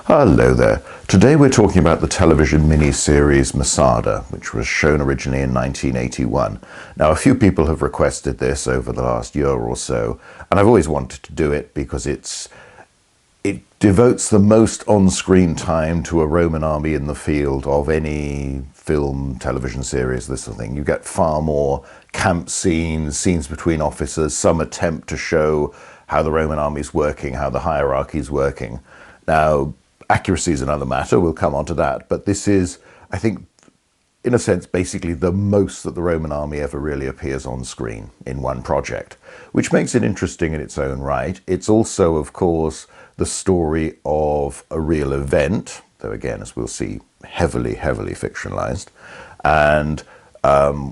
Hello there. Today we're talking about the television mini-series Masada, which was shown originally in 1981. Now, a few people have requested this over the last year or so, and I've always wanted to do it because it devotes the most on-screen time to a Roman army in the field of any film, television series, this sort of thing. You get far more camp scenes, scenes between officers, some attempt to show how the Roman army is working, how the hierarchy is working. Now, accuracy is another matter, we'll come on to that, but this is, I think, in a sense, basically the most that the Roman army ever really appears on screen in one project, which makes it interesting in its own right. It's also, of course, the story of a real event, though again, as we'll see, heavily fictionalized. And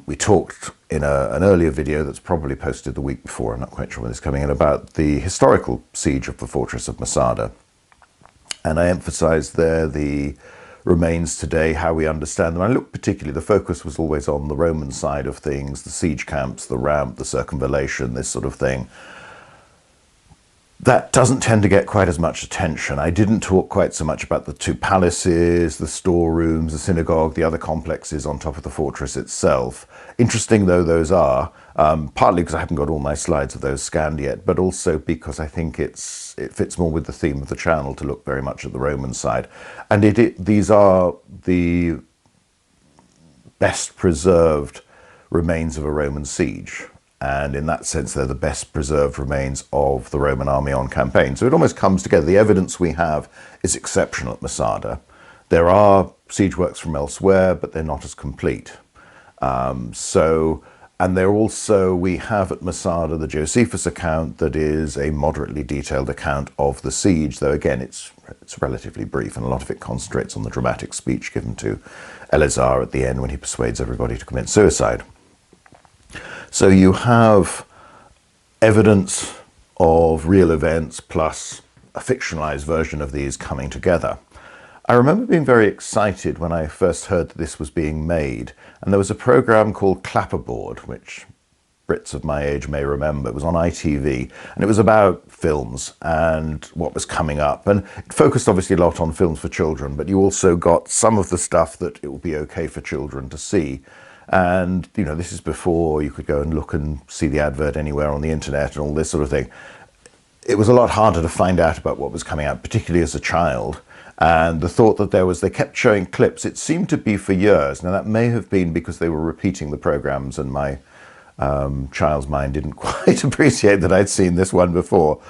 we talked in an earlier video that's probably posted the week before, I'm not quite sure when it's coming in, about the historical siege of the fortress of Masada. And I emphasised there the remains today, how we understand them. I looked particularly, the focus was always on the Roman side of things, the siege camps, the ramp, the circumvallation, this sort of thing. That doesn't tend to get quite as much attention. I didn't talk quite so much about the two palaces, the storerooms, the synagogue, the other complexes on top of the fortress itself. Interesting though those are, partly because I haven't got all my slides of those scanned yet, but also because I think it fits more with the theme of the channel to look very much at the Roman side. And these are the best preserved remains of a Roman siege. And in that sense, they're the best preserved remains of the Roman army on campaign. So it almost comes together. The evidence we have is exceptional at Masada. There are siege works from elsewhere, but they're not as complete. And they're also, we have at Masada the Josephus account that is a moderately detailed account of the siege, though again, it's relatively brief, and a lot of it concentrates on the dramatic speech given to Elazar at the end when he persuades everybody to commit suicide. So you have evidence of real events plus a fictionalized version of these coming together. I remember being very excited when I first heard that this was being made, and there was a program called Clapperboard, which Brits of my age may remember. It was on ITV, and it was about films and what was coming up, and it focused obviously a lot on films for children, but you also got some of the stuff that it would be okay for children to see. And, you know, this is before you could go and look and see the advert anywhere on the internet and all this sort of thing. It was a lot harder to find out about what was coming out, particularly as a child. And the thought that they kept showing clips, it seemed to be for years. Now that may have been because they were repeating the programs and my child's mind didn't quite appreciate that I'd seen this one before.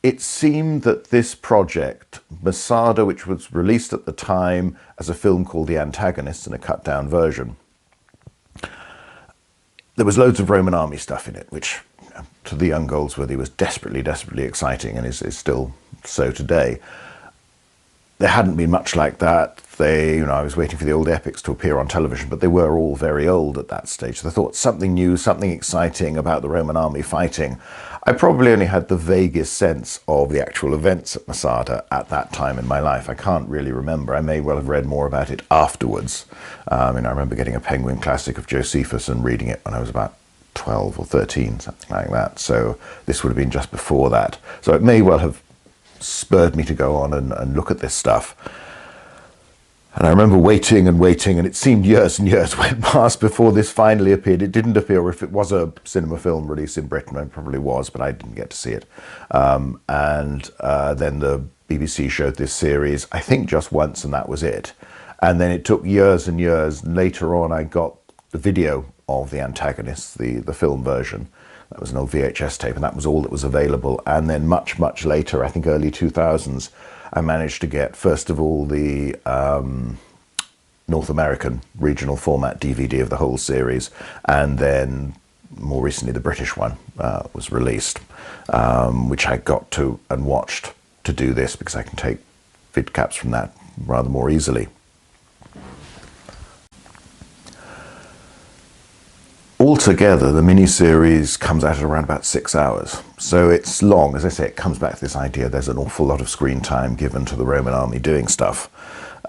It seemed that this project, Masada, which was released at the time as a film called The Antagonists in a cut down version, there was loads of Roman army stuff in it, which to the young Goldsworthy was desperately exciting and is still so today. There hadn't been much like that. I was waiting for the old epics to appear on television, but they were all very old at that stage. So I thought something new, something exciting about the Roman army fighting. I probably only had the vaguest sense of the actual events at Masada at that time in my life. I can't really remember. I may well have read more about it afterwards. I remember getting a Penguin Classic of Josephus and reading it when I was about 12 or 13, something like that. So this would have been just before that. So it may well have spurred me to go on and look at this stuff. And I remember waiting, and it seemed years and years went past before this finally appeared. It didn't appear, or if it was a cinema film release in Britain, it probably was, but I didn't get to see it. Then the BBC showed this series, I think just once, and that was it. And then it took years and years. Later on, I got the video of The Antagonists, the film version. That was an old VHS tape, and that was all that was available. And then much later, I think early 2000s, I managed to get, first of all, the North American regional format DVD of the whole series, and then more recently the British one was released, which I got to and watched to do this because I can take vid caps from that rather more easily. Altogether, the mini-series comes out at around about 6 hours. So it's long. As I say, it comes back to this idea there's an awful lot of screen time given to the Roman army doing stuff.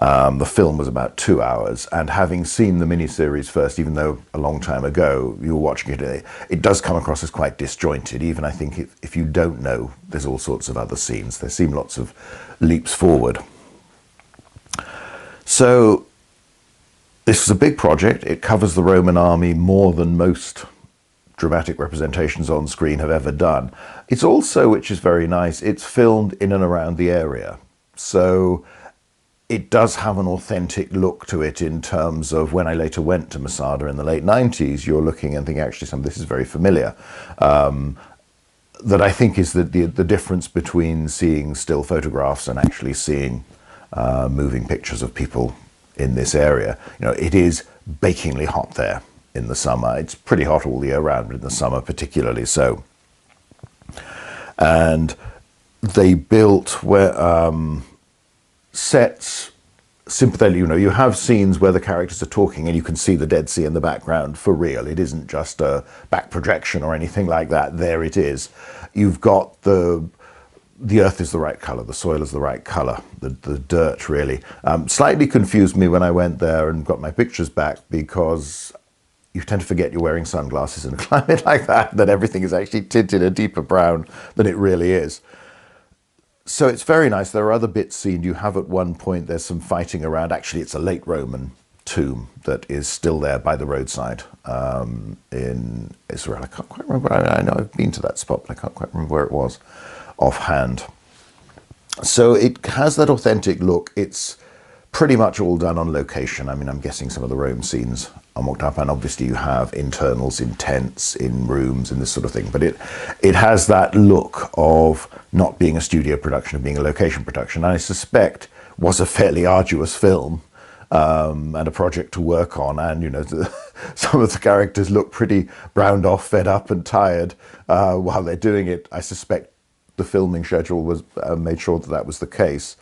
The film was about 2 hours, and having seen the mini-series first, even though a long time ago you were watching it, it does come across as quite disjointed. Even I think if you don't know, there's all sorts of other scenes. There seem lots of leaps forward. So this is a big project. It covers the Roman army more than most dramatic representations on screen have ever done. It's also, which is very nice, it's filmed in and around the area. So it does have an authentic look to it in terms of when I later went to Masada in the late 90s, you're looking and thinking, actually, some of this is very familiar. That I think is the difference between seeing still photographs and actually seeing moving pictures of people in this area. You know, it is bakingly hot there in the summer. It's pretty hot all year round, but in the summer particularly so. And they built sets sympathetically. You know, you have scenes where the characters are talking and you can see the Dead Sea in the background for real. It isn't just a back projection or anything like that. There it is. You've got the earth is the right color, the soil is the right color, the dirt really. Slightly confused me when I went there and got my pictures back, because you tend to forget you're wearing sunglasses in a climate like that everything is actually tinted a deeper brown than it really is. So it's very nice. There are other bits seen. You have at one point, there's some fighting around. Actually, it's a late Roman tomb that is still there by the roadside in Israel. I can't quite remember. I know I've been to that spot, but I can't quite remember where it was offhand. So it has that authentic look. It's pretty much all done on location. I mean, I'm guessing some of the Rome scenes are mocked up, and obviously you have internals in tents, in rooms, and this sort of thing. But it has that look of not being a studio production, of being a location production. And I suspect was a fairly arduous film and a project to work on. And, you know, some of the characters look pretty browned off, fed up and tired while they're doing it. I suspect the filming schedule was made sure that that was the case.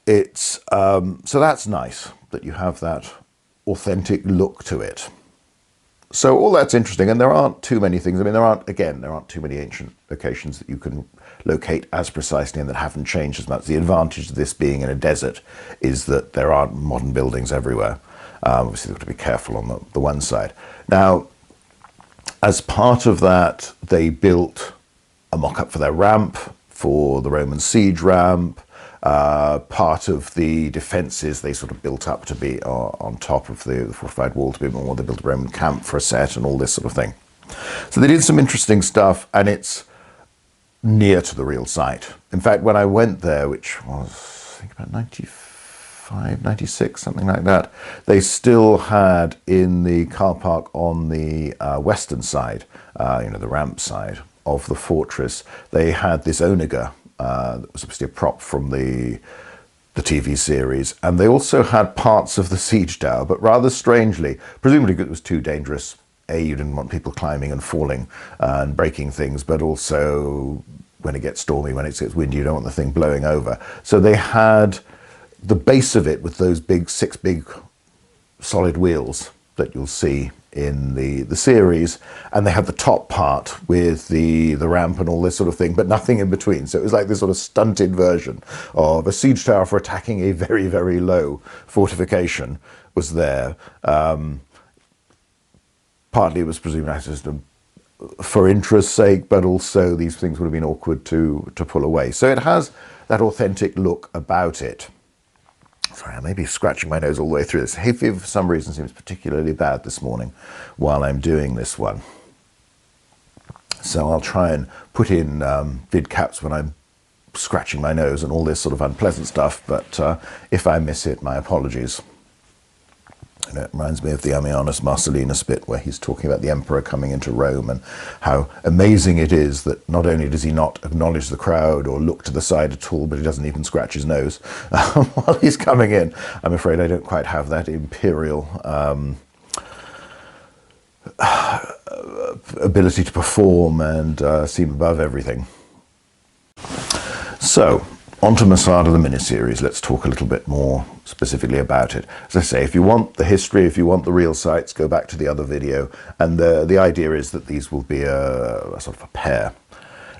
It's so that's nice that you have that authentic look to it. So all that's interesting, and there aren't too many things. I mean, there aren't too many ancient locations that you can locate as precisely and that haven't changed as much. The advantage of this being in a desert is that there aren't modern buildings everywhere. Obviously, they've got to be careful on the one side. Now, as part of that, they built a mock-up for their ramp, for the Roman siege ramp. Part of the defences they sort of built up to be on top of the fortified wall to be more. They built a Roman camp for a set and all this sort of thing. So they did some interesting stuff, and it's near to the real site. In fact, when I went there, which was I think about 95, 96, something like that, they still had in the car park on the western side, you know, the ramp side of the fortress, they had this onager. That was obviously a prop from the TV series, and they also had parts of the siege tower, but rather strangely, presumably it was too dangerous. You didn't want people climbing and falling and breaking things, but also when it gets stormy, when it gets windy, you don't want the thing blowing over. So they had the base of it with those six big solid wheels that you'll see in the series, and they had the top part with the ramp and all this sort of thing, but nothing in between. So it was like this sort of stunted version of a siege tower for attacking a very, very low fortification was there. Partly it was presumably for interest's sake, but also these things would have been awkward to pull away. So it has that authentic look about it. Sorry, I may be scratching my nose all the way through this. Hay fever for some reason seems particularly bad this morning while I'm doing this one. So I'll try and put in vid caps when I'm scratching my nose and all this sort of unpleasant stuff, but if I miss it, my apologies. And it reminds me of the Ammianus Marcellinus bit where he's talking about the emperor coming into Rome and how amazing it is that not only does he not acknowledge the crowd or look to the side at all, but he doesn't even scratch his nose while he's coming in. I'm afraid I don't quite have that imperial ability to perform and seem above everything. So, on to Masada, the miniseries. Let's talk a little bit more specifically about it. As I say, if you want the history, if you want the real sites, go back to the other video. And the idea is that these will be a sort of a pair.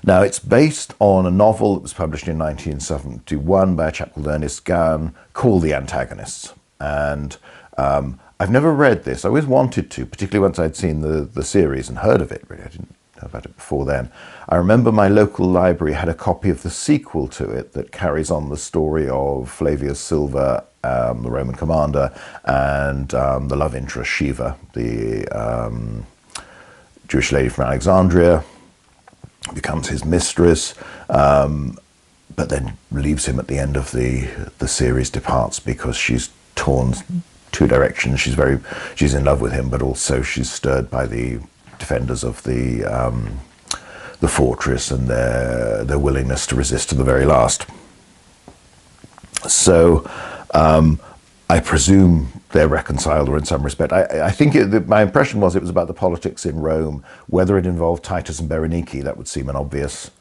Now, it's based on a novel that was published in 1971 by a chap called Ernest Gann called The Antagonists. And I've never read this. I always wanted to, particularly once I'd seen the series and heard of it. Really, I didn't know about it before then. I remember my local library had a copy of the sequel to it that carries on the story of Flavius Silva, the Roman commander, and the love interest Shiva, the Jewish lady from Alexandria, becomes his mistress, but then leaves him at the end of the series, departs because she's torn two directions. She's in love with him, but also she's stirred by the defenders of the fortress and their willingness to resist to the very last. So I presume they're reconciled, or in some respect. I think my impression was it was about the politics in Rome. Whether it involved Titus and Berenike, that would seem an obvious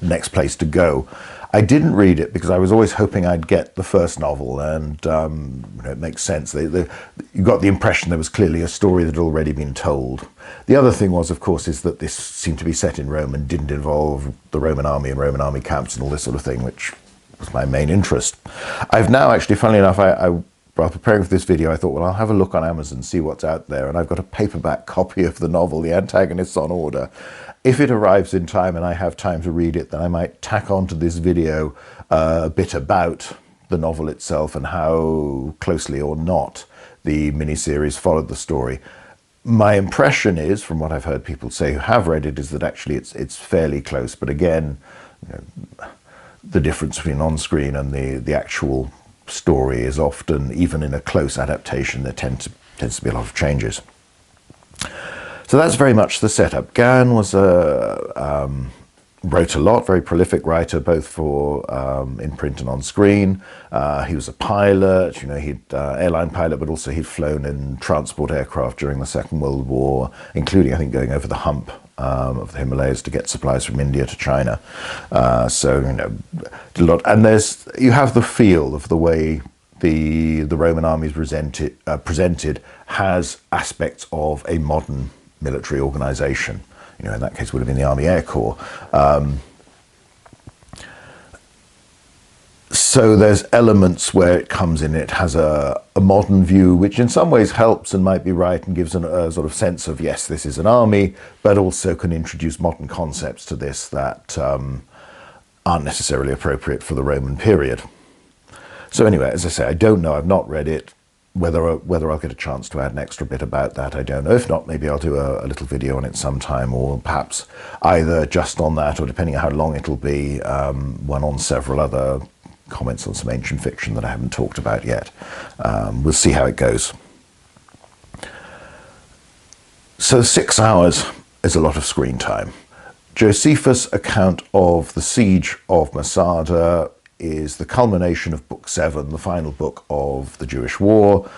next place to go. I didn't read it because I was always hoping I'd get the first novel, and it makes sense. You got the impression there was clearly a story that had already been told. The other thing was, of course, is that this seemed to be set in Rome and didn't involve the Roman army and Roman army camps and all this sort of thing, which was my main interest. I've now actually, funnily enough, while preparing for this video, I thought, well, I'll have a look on Amazon, see what's out there, and I've got a paperback copy of the novel, The Antagonists on Order. If it arrives in time and I have time to read it, then I might tack onto this video a bit about the novel itself and how closely or not the miniseries followed the story. My impression is, from what I've heard people say who have read it, is that actually it's fairly close. But again, the difference between on-screen and the actual story is often, even in a close adaptation, there tends to be a lot of changes. So that's very much the setup. Gann was wrote a lot, very prolific writer, both for in print and on screen. He was a pilot, he'd airline pilot, but also he'd flown in transport aircraft during the Second World War, including, I think, going over the hump of the Himalayas to get supplies from India to China. So, did a lot. And you have the feel of the way the Roman army is presented has aspects of a modern military organization. In that case would have been the Army Air Corps. So there's elements where it comes in, it has a modern view, which in some ways helps and might be right and gives a sort of sense of, yes, this is an army, but also can introduce modern concepts to this that aren't necessarily appropriate for the Roman period. So anyway, as I say, I don't know, I've not read it. Whether I'll get a chance to add an extra bit about that, I don't know. If not, maybe I'll do a little video on it sometime, or perhaps either just on that, or depending on how long it'll be, one on several other comments on some ancient fiction that I haven't talked about yet. We'll see how it goes. So 6 hours is a lot of screen time. Josephus' account of the siege of Masada is the culmination of Book 7, the final book of the Jewish War,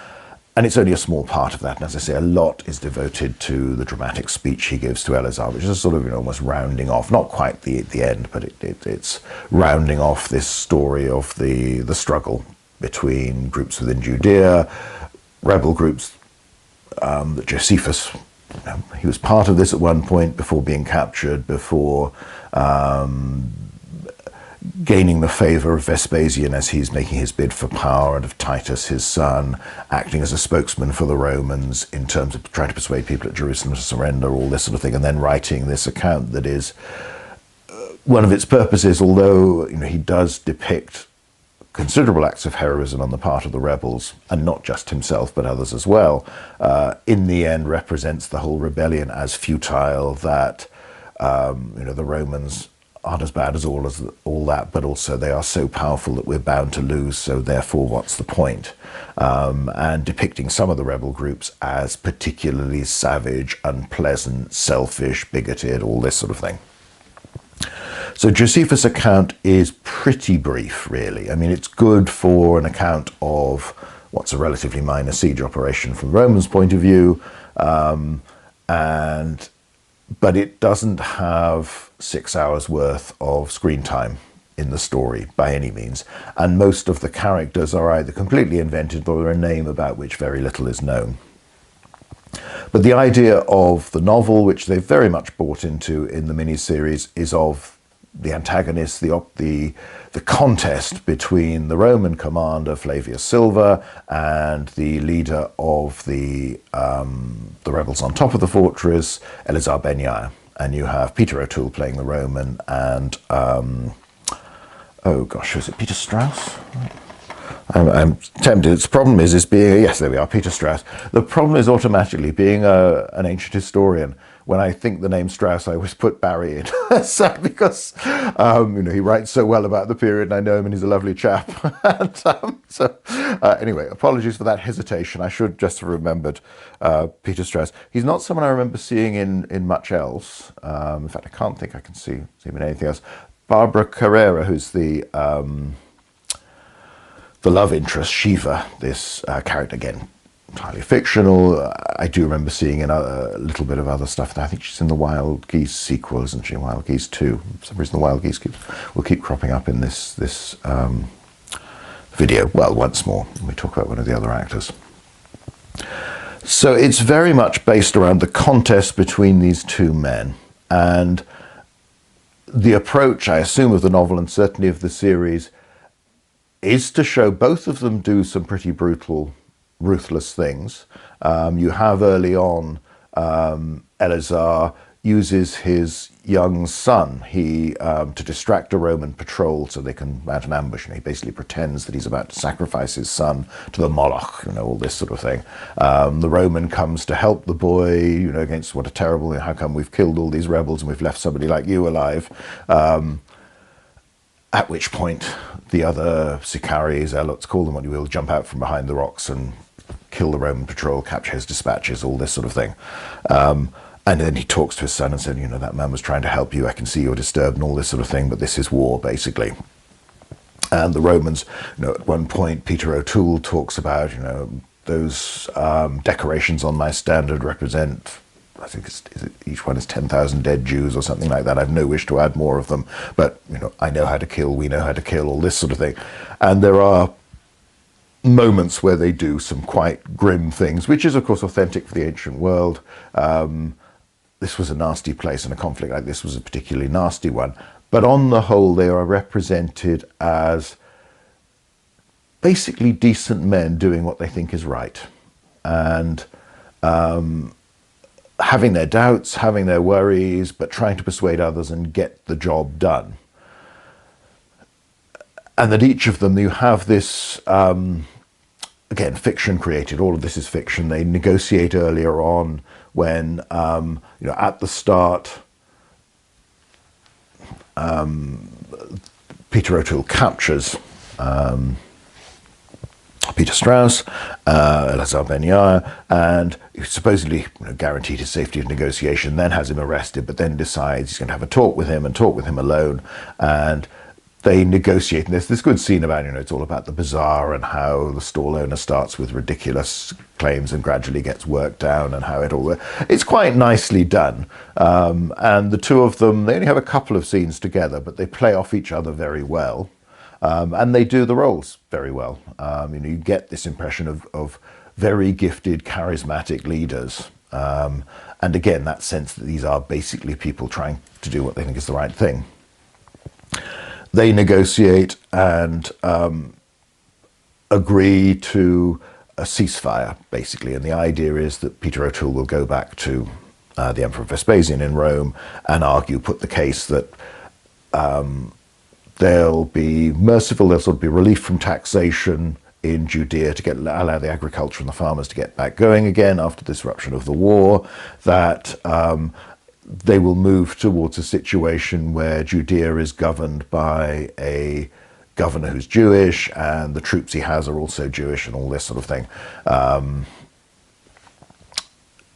and it's only a small part of that. And as I say, a lot is devoted to the dramatic speech he gives to Elazar, which is sort of almost rounding off, not quite the end, but it's rounding off this story of the struggle between groups within Judea, rebel groups that Josephus, he was part of this at one point before being captured, before gaining the favor of Vespasian as he's making his bid for power, and of Titus, his son, acting as a spokesman for the Romans in terms of trying to persuade people at Jerusalem to surrender, all this sort of thing, and then writing this account that is one of its purposes, although he does depict considerable acts of heroism on the part of the rebels, and not just himself but others as well, in the end represents the whole rebellion as futile, that the Romans aren't as bad as all that, but also they are so powerful that we're bound to lose, so therefore what's the point? And depicting some of the rebel groups as particularly savage, unpleasant, selfish, bigoted, all this sort of thing. So Josephus' account is pretty brief, really. I mean, it's good for an account of what's a relatively minor siege operation from the Romans' point of view, but it doesn't have 6 hours worth of screen time in the story by any means, and most of the characters are either completely invented or a name about which very little is known. But the idea of the novel, which they've very much bought into in the miniseries, is of the antagonists, the contest between the Roman commander Flavius Silva and the leader of the rebels on top of the fortress, Elazar ben Yair. And you have Peter O'Toole playing the Roman, and oh gosh, was it Peter Strauss? I'm tempted. The problem is being, yes, there we are, Peter Strauss. The problem is automatically being an ancient historian. When I think the name Strauss, I always put Barry in, because he writes so well about the period, and I know him, and he's a lovely chap. Anyway, apologies for that hesitation. I should just have remembered Peter Strauss. He's not someone I remember seeing in much else. In fact, I can't think I can see him in anything else. Barbara Carrera, who's the love interest, Shiva, this character, again, entirely fictional. I do remember seeing in a little bit of other stuff. I think she's in the Wild Geese sequel, isn't she? Wild Geese 2. For some reason, the Wild Geese will keep cropping up in this video. Well, once more, when we talk about one of the other actors. So it's very much based around the contest between these two men. And the approach, I assume, of the novel, and certainly of the series, is to show both of them do some pretty brutal, ruthless things. You have early on, Elazar uses his young son to distract a Roman patrol so they can mount an ambush, and he basically pretends that he's about to sacrifice his son to the Moloch, all this sort of thing. The Roman comes to help the boy, against what a terrible, how come we've killed all these rebels and we've left somebody like you alive? At which point the other Sicarii, zealots, call them what you will, jump out from behind the rocks and kill the Roman patrol, capture his dispatches, all this sort of thing. And then he talks to his son and said, that man was trying to help you, I can see you're disturbed and all this sort of thing, but this is war, basically. And the Romans, at one point, Peter O'Toole talks about, those decorations on my standard represent, I think each one is 10,000 dead Jews or something like that. I have no wish to add more of them, but I know how to kill, we know how to kill, all this sort of thing. And there are moments where they do some quite grim things, which is of course authentic for the ancient world. This was a nasty place, and a conflict like this was a particularly nasty one. But on the whole, they are represented as basically decent men doing what they think is right. And having their doubts, having their worries, but trying to persuade others and get the job done. And that each of them, you have this, again, fiction created. All of this is fiction. They negotiate earlier on when, at the start, Peter O'Toole captures Peter Strauss, Elazar ben Yair, and supposedly guaranteed his safety of negotiation, then has him arrested, but then decides he's going to have a talk with him and talk with him alone. And they negotiate, and there's this good scene about, it's all about the bazaar and how the stall owner starts with ridiculous claims and gradually gets worked down, and how it's quite nicely done. And the two of them, they only have a couple of scenes together, but they play off each other very well. And they do the roles very well. You get this impression of very gifted, charismatic leaders. And again, that sense that these are basically people trying to do what they think is the right thing. They negotiate and agree to a ceasefire, basically. And the idea is that Peter O'Toole will go back to the Emperor Vespasian in Rome and put the case that they'll be merciful, there'll sort of be relief from taxation in Judea to allow the agriculture and the farmers to get back going again after the disruption of the war, that they will move towards a situation where Judea is governed by a governor who's Jewish, and the troops he has are also Jewish, and all this sort of thing.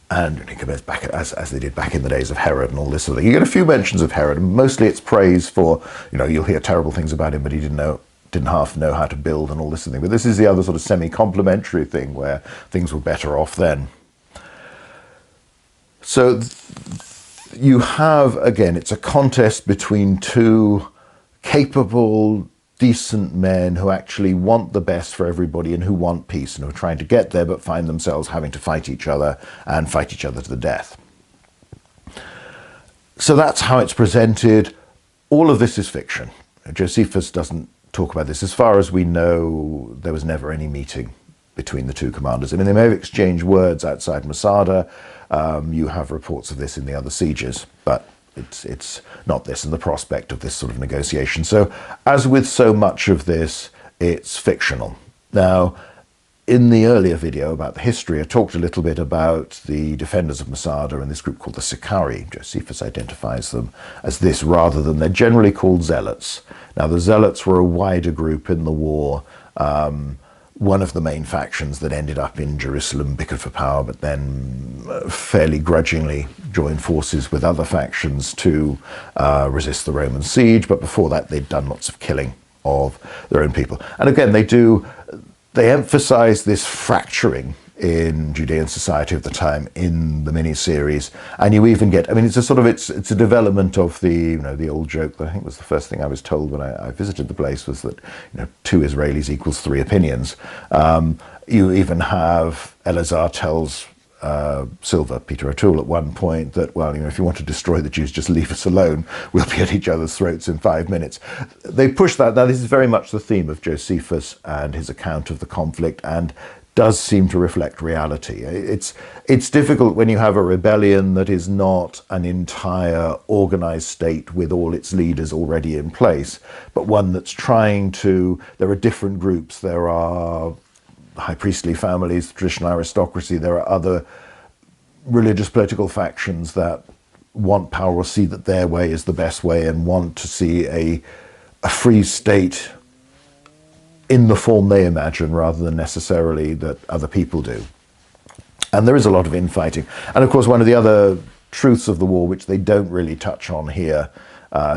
And he goes back as they did back in the days of Herod and all this sort of thing. You get a few mentions of Herod, and mostly it's praise for, you'll hear terrible things about him, but he didn't half know how to build and all this sort of thing. But this is the other sort of semi-complimentary thing where things were better off then. So you have, again, it's a contest between two capable, decent men who actually want the best for everybody and who want peace and who are trying to get there but find themselves having to fight each other and fight each other to the death. So that's how it's presented. All of this is fiction. Josephus doesn't talk about this. As far as we know, there was never any meeting between the two commanders. I mean, they may have exchanged words outside Masada. You have reports of this in the other sieges, but it's not this, and the prospect of this sort of negotiation. So, as with so much of this, it's fictional. Now, in the earlier video about the history, I talked a little bit about the defenders of Masada and this group called the Sicari. Josephus identifies them as this rather than they're generally called zealots. Now, the zealots were a wider group in the war, one of the main factions that ended up in Jerusalem, bickered for power, but then fairly grudgingly joined forces with other factions to resist the Roman siege. But before that, they'd done lots of killing of their own people. And again, they emphasize this fracturing in Judean society of the time in the mini-series, and you even get, I mean, it's a development of the old joke that I think was the first thing I was told when I visited the place, was that 2 Israelis equals 3 opinions. You even have Elazar tells Silva, Peter O'Toole, at one point that, well, if you want to destroy the Jews, just leave us alone. We'll be at each other's throats in 5 minutes. They push that. Now, this is very much the theme of Josephus and his account of the conflict, and does seem to reflect reality. It's difficult when you have a rebellion that is not an entire organized state with all its leaders already in place, but one that's trying to, there are different groups, there are high priestly families, traditional aristocracy, there are other religious political factions that want power or see that their way is the best way and want to see a free state in the form they imagine rather than necessarily that other people do. And there is a lot of infighting. And of course, one of the other truths of the war, which they don't really touch on here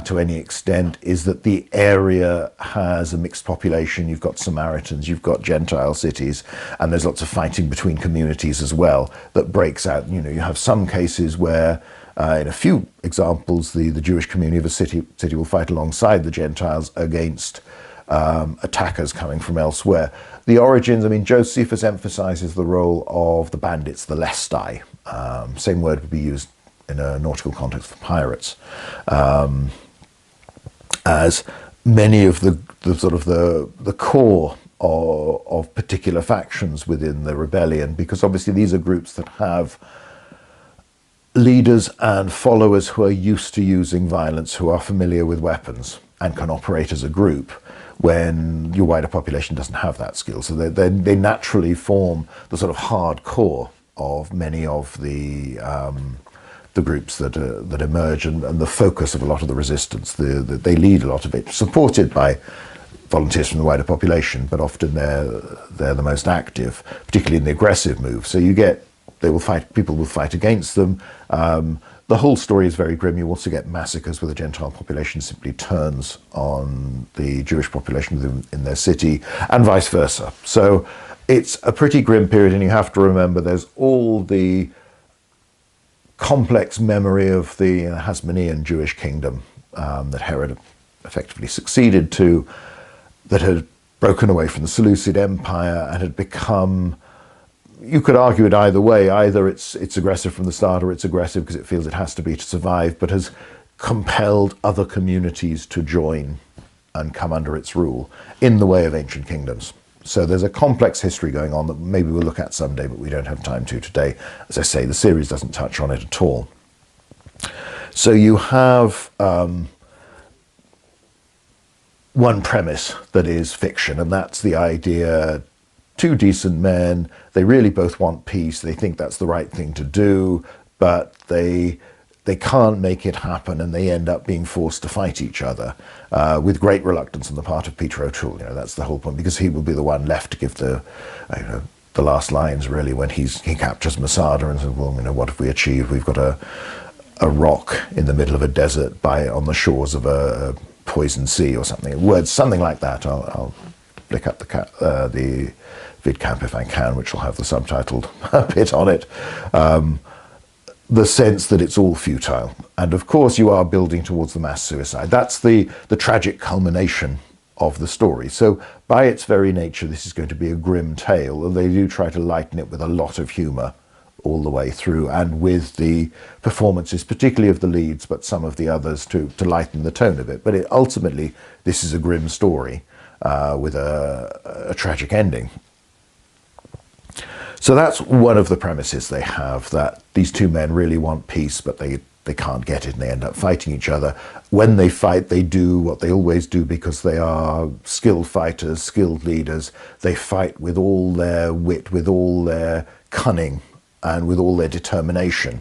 to any extent, is that the area has a mixed population. You've got Samaritans, you've got Gentile cities, and there's lots of fighting between communities as well that breaks out. You have some cases where in a few examples, the Jewish community of a city will fight alongside the Gentiles against attackers coming from elsewhere. The origins, I mean, Josephus emphasizes the role of the bandits, the lesti. Same word would be used in a nautical context for pirates, as many of the core of particular factions within the rebellion, because obviously these are groups that have leaders and followers who are used to using violence, who are familiar with weapons and can operate as a group, when your wider population doesn't have that skill. So they naturally form the sort of hardcore of many of the groups that emerge, and the focus of a lot of the resistance. They lead a lot of it, supported by volunteers from the wider population, but often they're the most active, particularly in the aggressive move. So people will fight against them. The whole story is very grim. You also get massacres where the Gentile population simply turns on the Jewish population in their city, and vice versa. So it's a pretty grim period, and you have to remember there's all the complex memory of the Hasmonean Jewish kingdom that Herod effectively succeeded to, that had broken away from the Seleucid Empire and had become, you could argue it either way. Either it's aggressive from the start, or it's aggressive because it feels it has to be to survive, but has compelled other communities to join and come under its rule in the way of ancient kingdoms. So there's a complex history going on that maybe we'll look at someday, but we don't have time to today. As I say, the series doesn't touch on it at all. So you have one premise that is fiction, and that's the idea: 2 decent men, they really both want peace, they think that's the right thing to do, but they can't make it happen, and they end up being forced to fight each other with great reluctance on the part of Peter O'Toole. That's the whole point, because he will be the one left to give the last lines, really, when he captures Masada and says, well, what have we achieved? We've got a rock in the middle of a desert on the shores of a poison sea, or something. Words, something like that. I'll flick up the vidcamp if I can, which will have the subtitled bit on it. The sense that it's all futile. And of course you are building towards the mass suicide. That's the tragic culmination of the story. So by its very nature, this is going to be a grim tale, and they do try to lighten it with a lot of humor all the way through, and with the performances, particularly of the leads, but some of the others to lighten the tone of it. But ultimately, this is a grim story with a tragic ending. So that's one of the premises they have, that these two men really want peace, but they can't get it, and they end up fighting each other. When they fight, they do what they always do, because they are skilled fighters, skilled leaders. They fight with all their wit, with all their cunning, and with all their determination.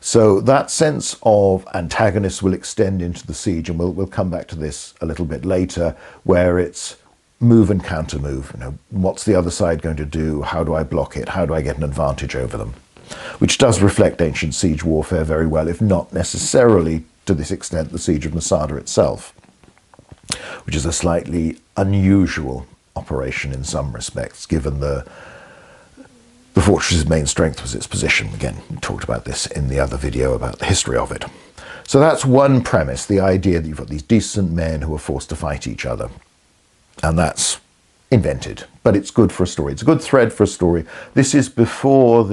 So that sense of antagonists will extend into the siege, and we'll come back to this a little bit later, where it's move and counter move. You know, what's the other side going to do? How do I block it? How do I get an advantage over them? Which does reflect ancient siege warfare very well, if not necessarily to this extent the siege of Masada itself, which is a slightly unusual operation in some respects, given the fortress's main strength was its position. Again, we talked about this in the other video about the history of it. So that's one premise, the idea that you've got these decent men who are forced to fight each other. And that's invented, but it's good for a story. It's a good thread for a story. This is before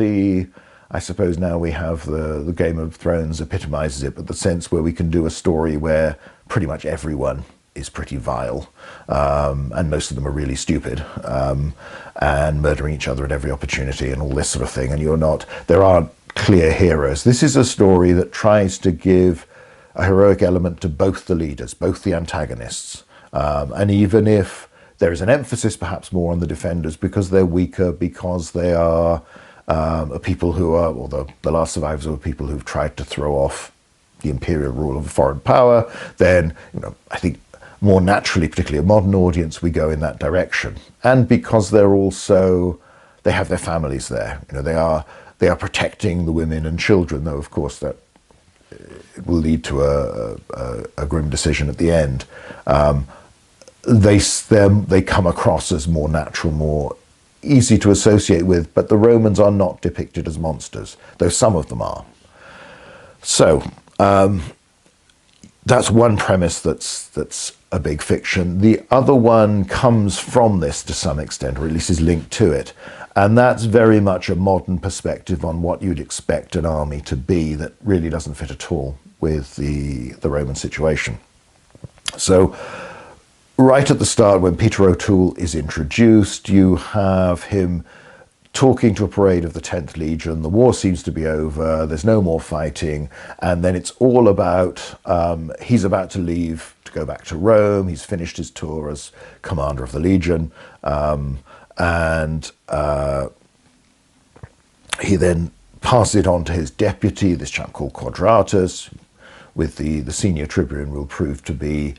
I suppose now we have the Game of Thrones epitomizes it, but the sense where we can do a story where pretty much everyone is pretty vile, and most of them are really stupid, and murdering each other at every opportunity and all this sort of thing, and there aren't clear heroes. This is a story that tries to give a heroic element to both the leaders, both the antagonists, and even if there is an emphasis perhaps more on the defenders because they're weaker, because they are people who are, or the last survivors are people who've tried to throw off the imperial rule of a foreign power, then I think more naturally, particularly a modern audience, we go in that direction. And because they have their families there, they are protecting the women and children, though of course that it will lead to a grim decision at the end. They come across as more natural, more easy to associate with, but the Romans are not depicted as monsters, though some of them are. So that's one premise that's a big fiction. The other one comes from this to some extent, or at least is linked to it, and that's very much a modern perspective on what you'd expect an army to be that really doesn't fit at all with the Roman situation. So right at the start, when Peter O'Toole is introduced, you have him talking to a parade of the 10th Legion. The war seems to be over, there's no more fighting, and then it's all about, he's about to leave to go back to Rome, he's finished his tour as commander of the Legion, and he then passes it on to his deputy, this chap called Quadratus, with the senior tribune will prove to be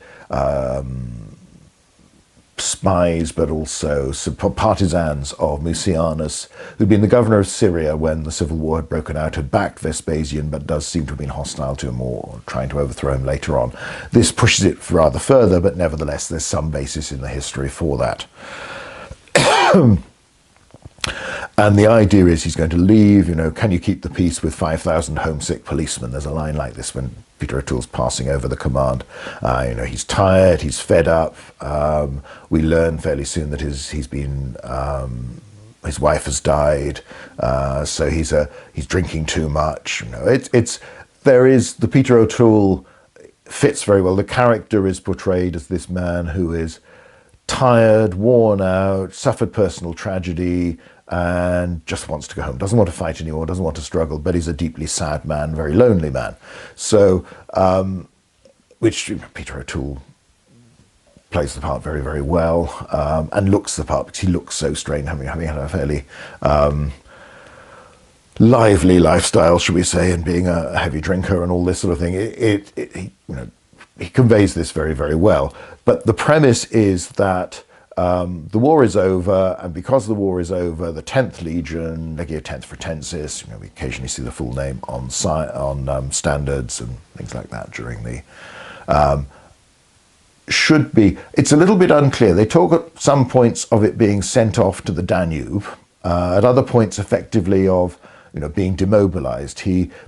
spies, but also partisans of Mucianus, who'd been the governor of Syria when the civil war had broken out, had backed Vespasian, but does seem to have been hostile to him or trying to overthrow him later on. This pushes it rather further, but nevertheless there's some basis in the history for that. And the idea is he's going to leave, can you keep the peace with 5,000 homesick policemen? There's a line like this when Peter O'Toole's passing over the command. He's tired, he's fed up. We learn fairly soon that his wife has died, so he's drinking too much. The Peter O'Toole fits very well. The character is portrayed as this man who is tired, worn out, suffered personal tragedy, and just wants to go home, doesn't want to fight anymore, doesn't want to struggle, but he's a deeply sad man, very lonely man. So, which Peter O'Toole plays the part very, very well, and looks the part, because he looks so strange, having had a fairly lively lifestyle, should we say, and being a heavy drinker and all this sort of thing. He conveys this very, very well. But the premise is that the war is over, and because the war is over, the 10th Legion, Legio Tenth we occasionally see the full name on standards and things like that during the should be. It's a little bit unclear. They talk at some points of it being sent off to the Danube, at other points effectively of being demobilized.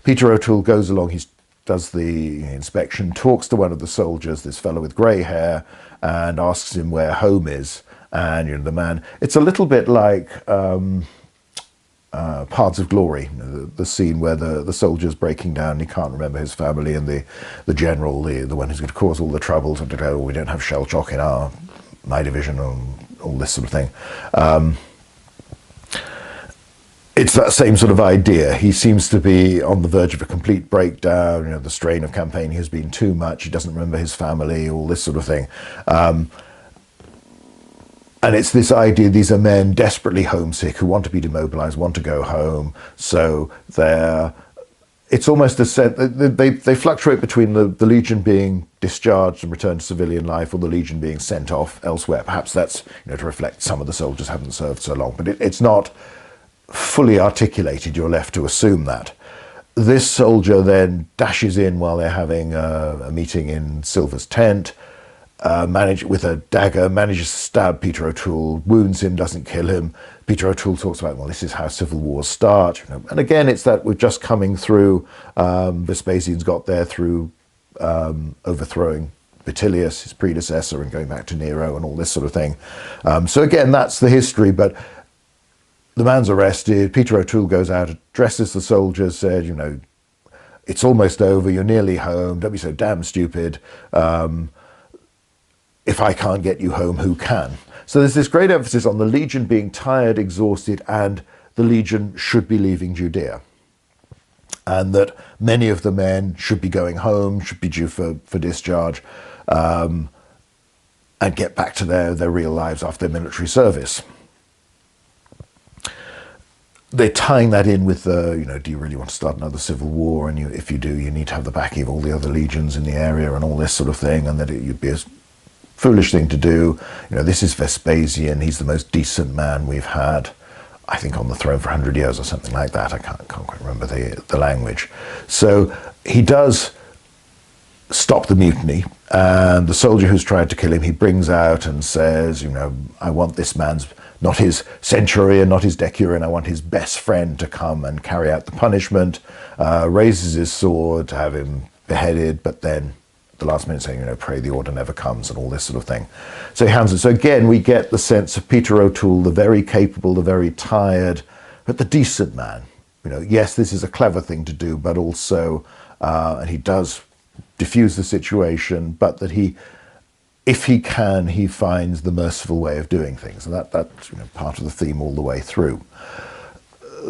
Peter O'Toole goes along, he does the inspection, talks to one of the soldiers, this fellow with grey hair, and asks him where home is. And the man, it's a little bit like Paths of Glory, the scene where the soldier's breaking down, he can't remember his family, and the general, the one who's going to cause all the troubles, and oh, we don't have shell shock in my division, and all this sort of thing. It's that same sort of idea. He seems to be on the verge of a complete breakdown. The strain of campaigning has been too much. He doesn't remember his family, all this sort of thing. And it's this idea, these are men desperately homesick who want to be demobilized, want to go home. So it's almost a sense, they fluctuate between the Legion being discharged and returned to civilian life, or the Legion being sent off elsewhere. Perhaps that's to reflect some of the soldiers haven't served so long, but it's not fully articulated. You're left to assume that. This soldier then dashes in while they're having a meeting in Silva's tent, with a dagger, manages to stab Peter O'Toole, wounds him, doesn't kill him. Peter O'Toole talks about, well, this is how civil wars start. And again, it's that we're just coming through, Vespasian's got there through overthrowing Vitellius, his predecessor, and going back to Nero and all this sort of thing. So again, that's the history, but the man's arrested. Peter O'Toole goes out, addresses the soldiers, said, it's almost over, you're nearly home, don't be so damn stupid. If I can't get you home, who can? So there's this great emphasis on the Legion being tired, exhausted, and the Legion should be leaving Judea. And that many of the men should be going home, should be due for discharge, and get back to their real lives after their military service. They're tying that in with do you really want to start another civil war? And if you do, you need to have the backing of all the other legions in the area and all this sort of thing, and that you'd be a foolish thing to do. This is Vespasian. He's the most decent man we've had, I think, on the throne for 100 years or something like that. I can't quite remember the language. So he does stop the mutiny, and the soldier who's tried to kill him, he brings out and says, I want this man's, not his centurion, not his decurion, I want his best friend to come and carry out the punishment, raises his sword to have him beheaded, but then the last minute saying, pray the order never comes, and all this sort of thing. So he hands it. So again, we get the sense of Peter O'Toole, the very capable, the very tired, but the decent man. Yes, this is a clever thing to do, but also, and he does diffuse the situation, but that if he can, he finds the merciful way of doing things. And that's part of the theme all the way through.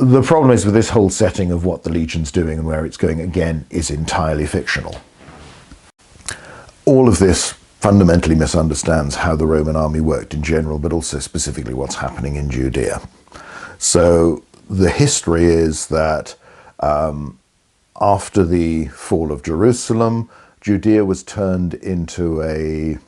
The problem is with this whole setting of what the Legion's doing and where it's going, again, is entirely fictional. All of this fundamentally misunderstands how the Roman army worked in general, but also specifically what's happening in Judea. So the history is that after the fall of Jerusalem, Judea was turned into a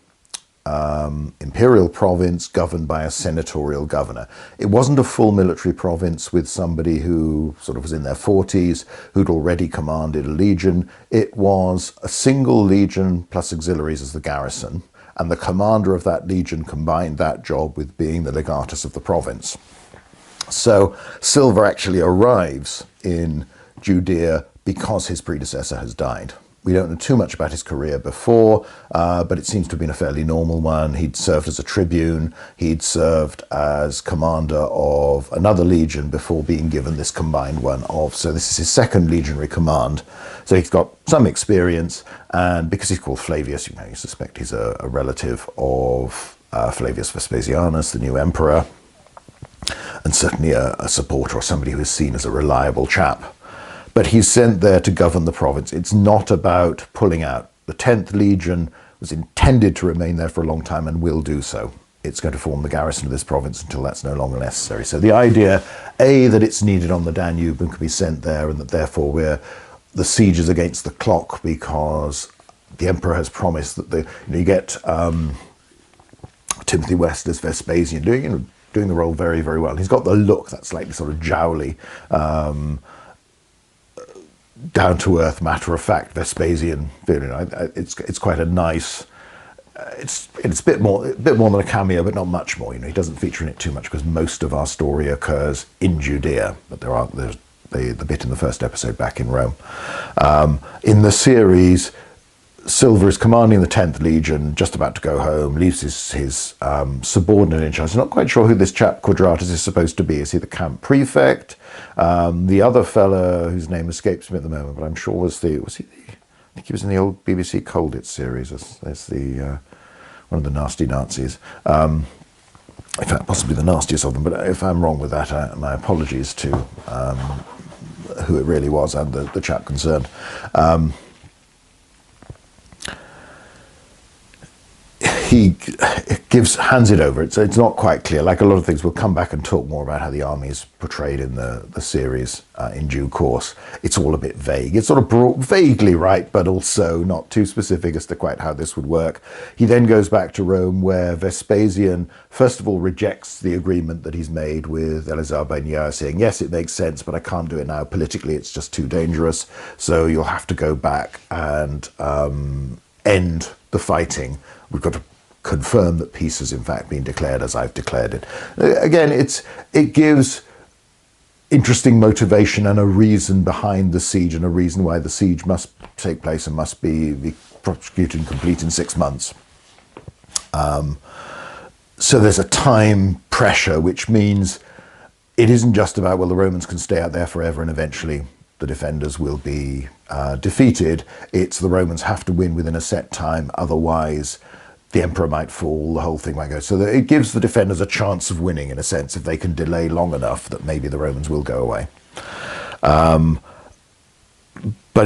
imperial province governed by a senatorial governor. It wasn't a full military province with somebody who sort of was in their 40s, who'd already commanded a legion. It was a single legion plus auxiliaries as the garrison, and the commander of that legion combined that job with being the legatus of the province. So Silva actually arrives in Judea because his predecessor has died. We don't know too much about his career before, but it seems to have been a fairly normal one. He'd served as a tribune, he'd served as commander of another legion before being given this combined one so this is his second legionary command. So he's got some experience, and because he's called Flavius, you suspect he's a relative of Flavius Vespasianus, the new emperor, and certainly a supporter or somebody who is seen as a reliable chap. But he's sent there to govern the province. It's not about pulling out. The 10th Legion was intended to remain there for a long time and will do so. It's going to form the garrison of this province until that's no longer necessary. So the idea, A, that it's needed on the Danube and can be sent there, and that therefore the siege is against the clock because the emperor has promised that you get Timothy West as Vespasian doing the role very, very well. He's got the look, that slightly sort of jowly, down-to-earth, matter-of-fact Vespasian feeling. It's quite a nice. It's a bit more than a cameo, but not much more. He doesn't feature in it too much because most of our story occurs in Judea, but there's the bit in the first episode back in Rome. In the series, Silva is commanding the 10th Legion, just about to go home, leaves his subordinate in charge. I'm not quite sure who this chap Quadratus is supposed to be. Is he the camp prefect? The other fella, whose name escapes me at the moment, but I'm sure was he I think he was in the old BBC Colditz series as the one of the nasty Nazis. In fact, possibly the nastiest of them, but if I'm wrong with that, my apologies to who it really was and the chap concerned. He hands it over. It's not quite clear. Like a lot of things, we'll come back and talk more about how the army is portrayed in the series in due course. It's all a bit vague. It's sort of vaguely right, but also not too specific as to quite how this would work. He then goes back to Rome, where Vespasian, first of all, rejects the agreement that he's made with Elazar ben Yair, saying, yes, it makes sense, but I can't do it now. Politically, it's just too dangerous. So you'll have to go back and end the fighting. We've got to confirm that peace has in fact been declared as I've declared it. Again, it gives interesting motivation and a reason behind the siege, and a reason why the siege must take place and must be prosecuted and complete in 6 months. So there's a time pressure, which means it isn't just about, well, the Romans can stay out there forever and eventually the defenders will be defeated. It's the Romans have to win within a set time, otherwise the emperor might fall, the whole thing might go. So that it gives the defenders a chance of winning, in a sense, if they can delay long enough that maybe the Romans will go away. But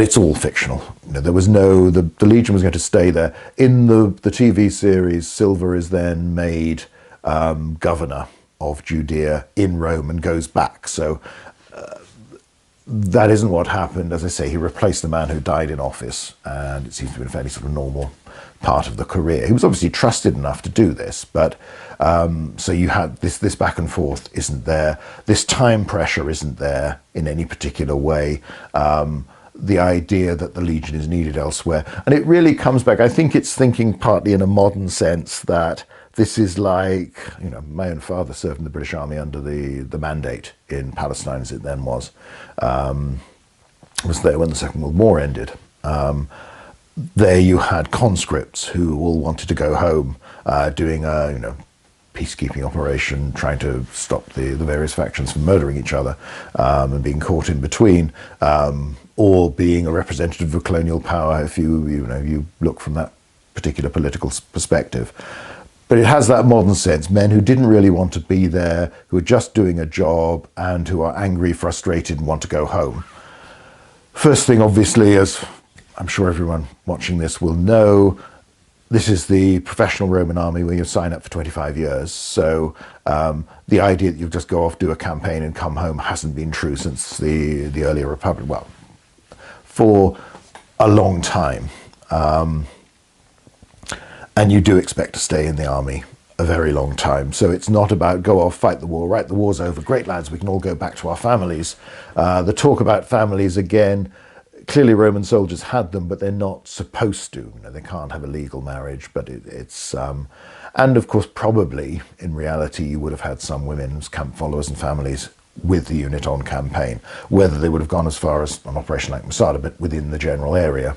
it's all fictional. You know, there was no, the Legion was going to stay there. In the TV series, Silva is then made governor of Judea in Rome and goes back. So that isn't what happened. As I say, he replaced the man who died in office, and it seems to be a fairly sort of normal part of the career. He was obviously trusted enough to do this, but so you had this back and forth isn't there. This time pressure isn't there in any particular way. The idea that the Legion is needed elsewhere. And it really comes back, I think it's thinking partly in a modern sense that this is like, you know, my own father served in the British Army under the Mandate in Palestine, as it then was there when the Second World War ended. There you had conscripts who all wanted to go home, doing a peacekeeping operation, trying to stop the various factions from murdering each other, and being caught in between, or being a representative of colonial power if you look from that particular political perspective. But it has that modern sense, men who didn't really want to be there, who are just doing a job and who are angry, frustrated and want to go home. First thing, obviously, as I'm sure everyone watching this will know, this is the professional Roman army where you sign up for 25 years. So the idea that you just go off, do a campaign and come home hasn't been true since the earlier Republic, well, for a long time. And you do expect to stay in the army a very long time. So it's not about go off, fight the war, right, the war's over, great lads, we can all go back to our families. The talk about families, again, clearly Roman soldiers had them, but they're not supposed to. You know, they can't have a legal marriage, but it's... and of course, probably, in reality, you would have had some women's camp followers and families with the unit on campaign, whether they would have gone as far as an operation like Masada, but within the general area.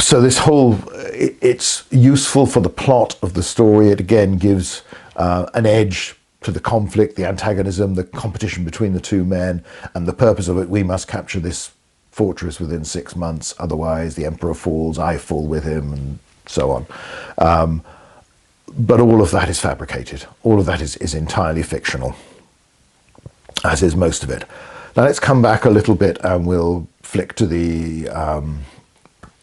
So this whole, it's useful for the plot of the story. It again gives an edge to the conflict, the antagonism, the competition between the two men, and the purpose of it. We must capture this fortress within 6 months, otherwise the emperor falls, I fall with him, and so on. But all of that is fabricated. All of that is entirely fictional, as is most of it. Now let's come back a little bit and we'll flick to the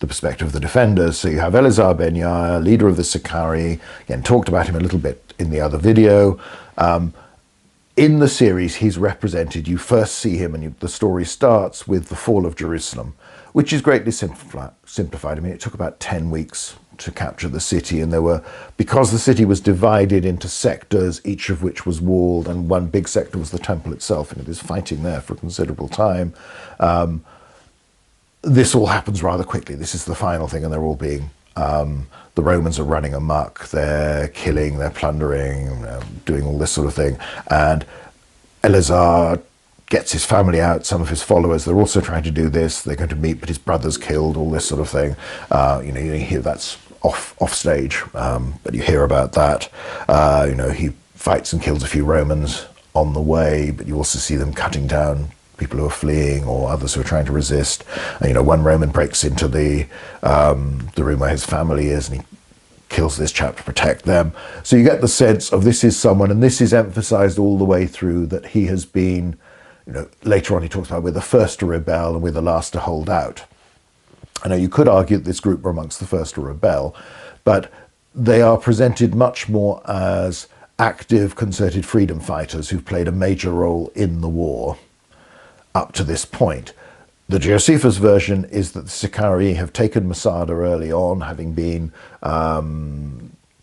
perspective of the defenders. So you have Elazar ben Yair, leader of the Sectarian. Again, talked about him a little bit in the other video. In the series, he's represented, you first see him and the story starts with the fall of Jerusalem, which is greatly simplified. I mean, it took about 10 weeks to capture the city, and because the city was divided into sectors, each of which was walled, and one big sector was the temple itself, and it is fighting there for a considerable time. This all happens rather quickly. This is the final thing, and they're all being, the Romans are running amok, they're killing, they're plundering, doing all this sort of thing. And Elazar gets his family out, some of his followers. They're also trying to do this. They're going to meet, but his brother's killed, all this sort of thing. You know, you hear that's off stage, but you hear about that. You know, he fights and kills a few Romans on the way, but you also see them cutting down people who are fleeing or others who are trying to resist. And, you know, one Roman breaks into the room where his family is, and he kills this chap to protect them. So you get the sense of this is someone, and this is emphasized all the way through, that he has been, you know, later on he talks about we're the first to rebel and we're the last to hold out. I know you could argue that this group were amongst the first to rebel, but they are presented much more as active, concerted freedom fighters who've played a major role in the war up to this point. The Josephus version is that the Sectarian have taken Masada early on, having been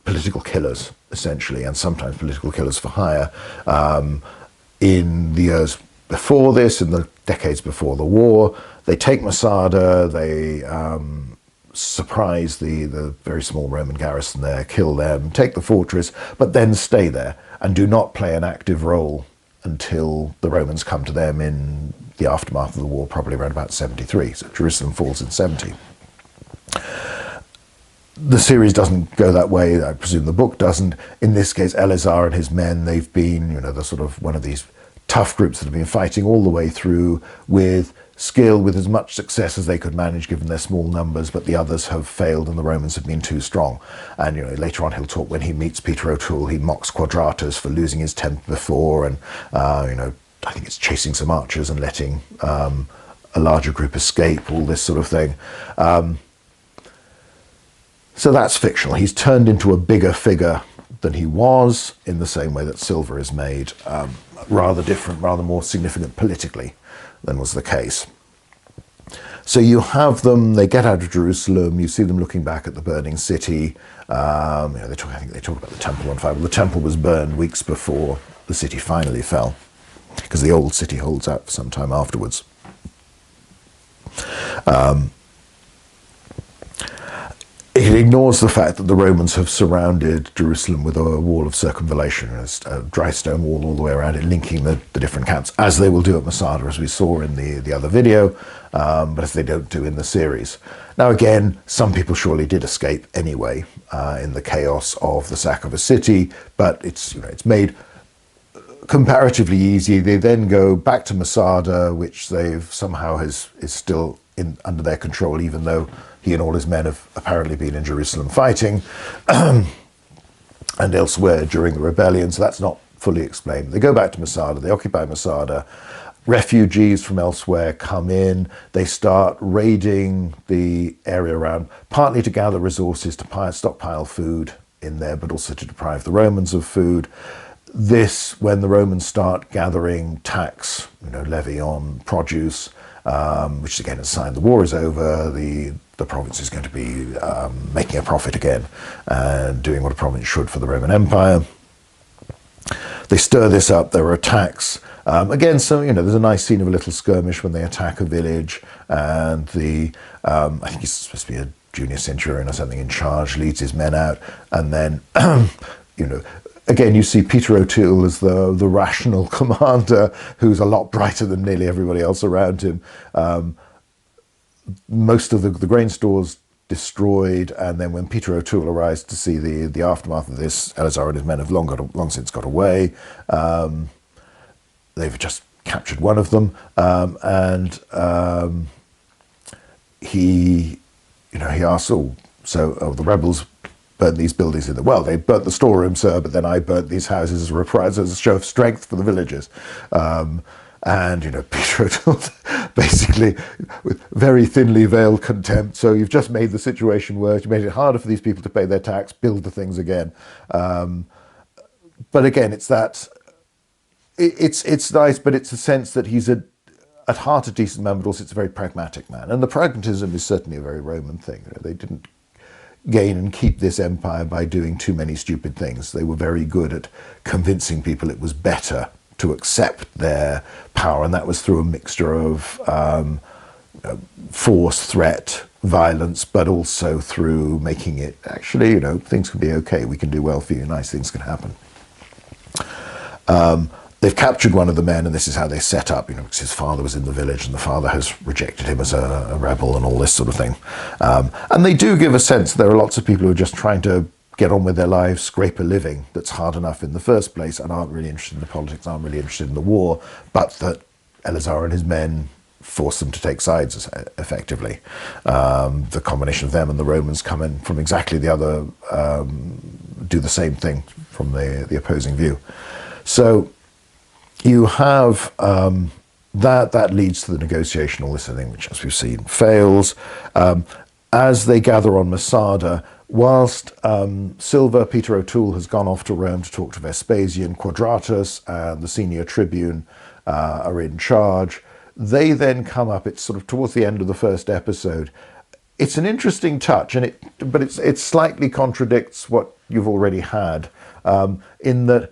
political killers, essentially, and sometimes political killers for hire, in the years before this, in the decades before the war. They take Masada, they surprise the very small Roman garrison there, kill them, take the fortress, but then stay there and do not play an active role until the Romans come to them in the aftermath of the war, probably around about 73. So Jerusalem falls in 70. The series doesn't go that way. I presume the book doesn't. In this case, Elazar and his men, they've been, you know, the sort of one of these tough groups that have been fighting all the way through with skill, with as much success as they could manage given their small numbers, but the others have failed and the Romans have been too strong. And, you know, later on he'll talk, when he meets Peter O'Toole, he mocks Quadratus for losing his temper before, and, you know, I think it's chasing some archers and letting a larger group escape, all this sort of thing. So that's fictional. He's turned into a bigger figure than he was, in the same way that Silva is made rather different, rather more significant politically than was the case. So you have them, they get out of Jerusalem, you see them looking back at the burning city. You know, I think they talk about the temple on fire. Well, the temple was burned weeks before the city finally fell, because the old city holds out for some time afterwards. It ignores the fact that the Romans have surrounded Jerusalem with a wall of circumvallation, a dry stone wall all the way around it, linking the different camps, as they will do at Masada, as we saw in the other video, but as they don't do in the series. Now again, some people surely did escape anyway in the chaos of the sack of a city, but it's, you know, it's made comparatively easy. They then go back to Masada, which they've somehow is still under their control, even though he and all his men have apparently been in Jerusalem fighting and elsewhere during the rebellion, so that's not fully explained. They go back to Masada, they occupy Masada, refugees from elsewhere come in, they start raiding the area around, partly to gather resources to stockpile food in there, but also to deprive the Romans of food. This, when the Romans start gathering tax, you know, levy on produce, which again is a sign the war is over, the province is going to be making a profit again and doing what a province should for the Roman Empire. They stir this up, there are attacks. Again, so, you know, there's a nice scene of a little skirmish when they attack a village, and I think he's supposed to be a junior centurion or something in charge, leads his men out, and then, you know, again, you see Peter O'Toole as the rational commander who's a lot brighter than nearly everybody else around him. Most of the grain stores destroyed, and then when Peter O'Toole arrives to see the aftermath of this, Elazar and his men have long since got away. They've just captured one of them, and he asks, the rebels burnt these buildings in they burnt the storeroom, sir, but then I burnt these houses as a reprisal, as a show of strength for the villagers. And, you know, Peter O'Toole basically, with very thinly veiled contempt, so you've just made the situation worse, you made it harder for these people to pay their tax, build the things again. But again, it's that, it's nice, but it's a sense that he's at heart a decent man, but also it's a very pragmatic man. And the pragmatism is certainly a very Roman thing. You know, they didn't gain and keep this empire by doing too many stupid things. They were very good at convincing people it was better to accept their power, and that was through a mixture of force, threat, violence, but also through making it actually, you know, things can be okay, we can do well for you, nice things can happen. they've captured one of the men, and this is how they set up, because his father was in the village and the father has rejected him as a rebel and all this sort of thing. And they do give a sense there are lots of people who are just trying to get on with their lives, scrape a living that's hard enough in the first place, and aren't really interested in the politics, aren't really interested in the war, but that Elazar and his men force them to take sides, effectively. The combination of them and the Romans come in from exactly the other, do the same thing from the opposing view. So you have that leads to the negotiation, all this thing, which, as we've seen, fails. As they gather on Masada, whilst Silva, Peter O'Toole, has gone off to Rome to talk to Vespasian, Quadratus and the senior tribune are in charge. They then come up, it's sort of towards the end of the first episode. It's an interesting touch, but it slightly contradicts what you've already had, in that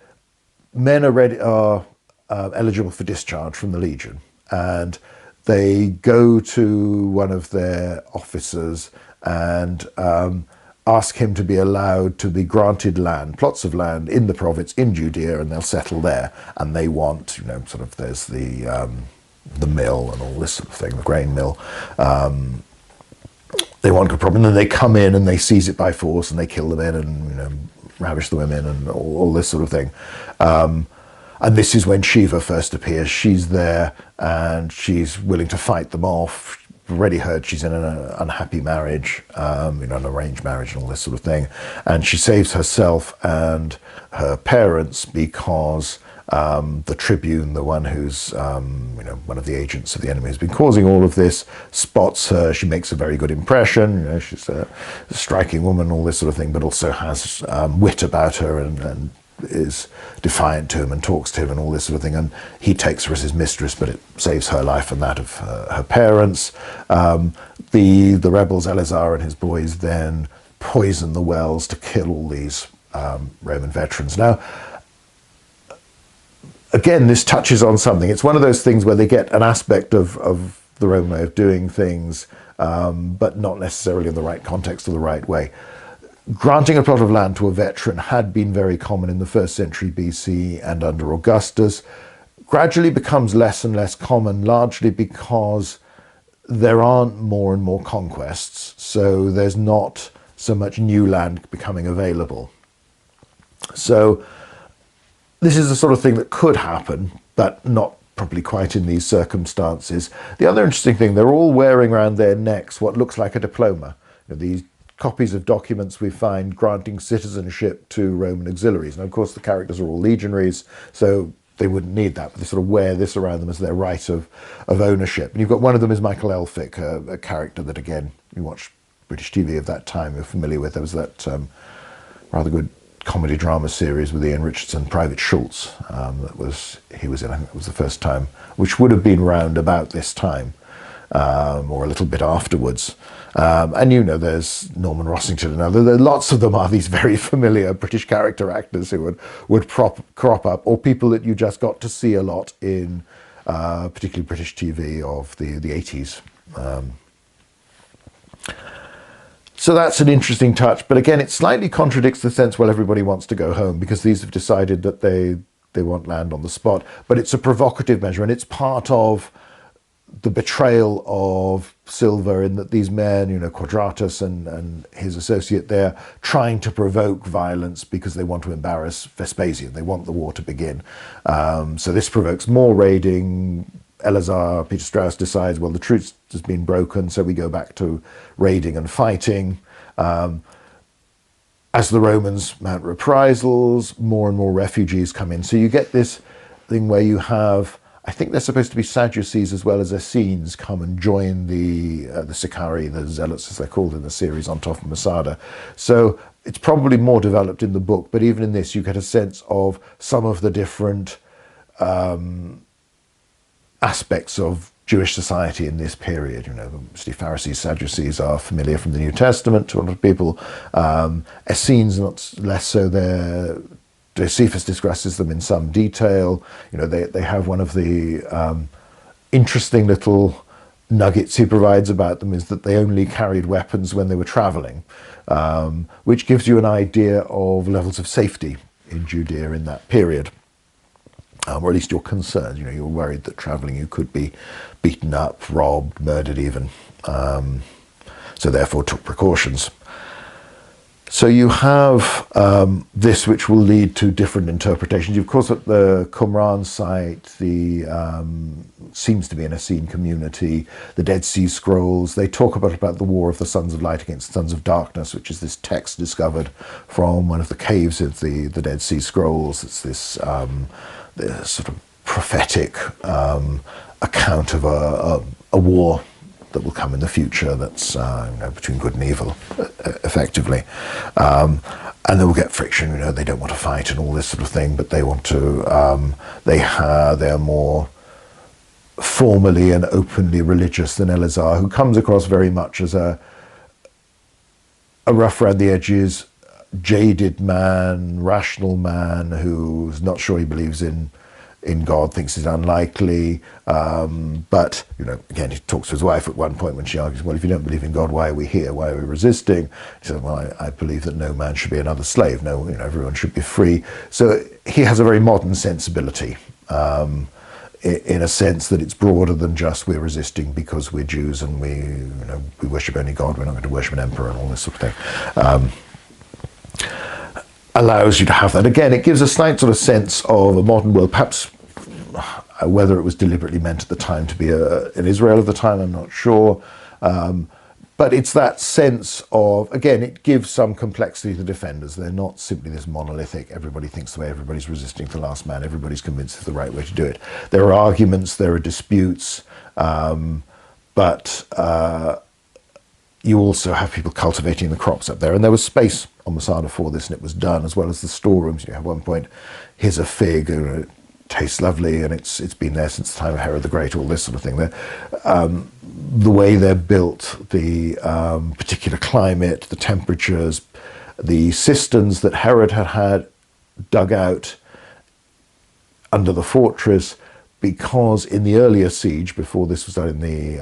men are eligible for discharge from the Legion, and they go to one of their officers and ask him to be allowed to be granted land, plots of land in the province in Judea, and they'll settle there. And they want, sort of, there's the mill and all this sort of thing, the grain mill. They want good problem, and then they come in and they seize it by force and they kill the men and ravish the women and all this sort of thing. And this is when Shiva first appears. She's there and she's willing to fight them off. Already heard she's in an unhappy marriage, an arranged marriage and all this sort of thing. And she saves herself and her parents because the tribune, the one who's, one of the agents of the enemy who's been causing all of this, spots her. She makes a very good impression. She's a striking woman, all this sort of thing, but also has wit about her and is defiant to him and talks to him and all this sort of thing, and he takes her as his mistress, but it saves her life and that of her parents. The rebels, Elazar and his boys, then poison the wells to kill all these Roman veterans. Now, again, this touches on something. It's one of those things where they get an aspect of the Roman way of doing things, but not necessarily in the right context or the right way. Granting a plot of land to a veteran had been very common in the 1st century BC and under Augustus. Gradually becomes less and less common, largely because there aren't more and more conquests, so there's not so much new land becoming available. So this is the sort of thing that could happen, but not probably quite in these circumstances. The other interesting thing, they're all wearing around their necks what looks like a diploma. These copies of documents we find granting citizenship to Roman auxiliaries. And of course the characters are all legionaries, so they wouldn't need that, but they sort of wear this around them as their right of ownership. And you've got one of them is Michael Elphick, a character that, again, you watch British TV of that time, you're familiar with. There was that rather good comedy drama series with Ian Richardson, Private Schultz, he was in, I think it was the first time, which would have been round about this time, or a little bit afterwards. And there's Norman Rossington and other. Lots of them are these very familiar British character actors who would crop up, or people that you just got to see a lot in particularly British TV of the 80s. So that's an interesting touch, but again, it slightly contradicts the sense, well, everybody wants to go home, because these have decided that they want land on the spot. But it's a provocative measure, and it's part of the betrayal of Silva, in that these men, Quadratus and his associate there, trying to provoke violence because they want to embarrass Vespasian. They want the war to begin. So this provokes more raiding. Elazar, Peter Strauss, decides, well, the truce has been broken, so we go back to raiding and fighting. As the Romans mount reprisals, more and more refugees come in. So you get this thing where you have, I think they're supposed to be Sadducees as well as Essenes, come and join the Sicarii, the Zealots as they're called in the series, on top of Masada. So it's probably more developed in the book, but even in this you get a sense of some of the different aspects of Jewish society in this period. Mostly Pharisees, Sadducees are familiar from the New Testament to a lot of people. Essenes, not less so. Josephus discusses them in some detail. They have one of the interesting little nuggets he provides about them is that they only carried weapons when they were traveling, which gives you an idea of levels of safety in Judea in that period. or at least you're concerned. You know, you're worried that travelling you could be beaten up, robbed, murdered even. So therefore took precautions. So you have this, which will lead to different interpretations. Of course, at the Qumran site, the seems to be an Essene community. The Dead Sea Scrolls, they talk about the war of the Sons of Light against the Sons of Darkness, which is this text discovered from one of the caves of the Dead Sea Scrolls. It's this, this sort of prophetic account of a war that will come in the future that's between good and evil, effectively. And they will get friction, they don't want to fight and all this sort of thing, but they want to, they are more formally and openly religious than Elazar, who comes across very much as a rough around the edges, jaded man, rational man who's not sure he believes in God, thinks it's unlikely, but again, he talks to his wife at one point when she argues, well, if you don't believe in God, why are we here? Why are we resisting? He said, well, I believe that no man should be another slave. No, everyone should be free. So he has a very modern sensibility, in a sense that it's broader than just we're resisting because we're Jews and we worship only God. We're not going to worship an emperor and all this sort of thing. Allows you to have that. Again, it gives a slight sort of sense of a modern world, perhaps whether it was deliberately meant at the time to be in Israel at the time, I'm not sure. But it's that sense of, again, it gives some complexity to the defenders. They're not simply this monolithic, everybody thinks the way, everybody's resisting to the last man, everybody's convinced it's the right way to do it. There are arguments, there are disputes, but you also have people cultivating the crops up there. And there was space on Masada for this, and it was done, as well as the storerooms. At one point, here's a fig, it tastes lovely, and it's been there since the time of Herod the Great, all this sort of thing. The way they're built, the particular climate, the temperatures, the cisterns that Herod had dug out under the fortress, because in the earlier siege, before this was done in the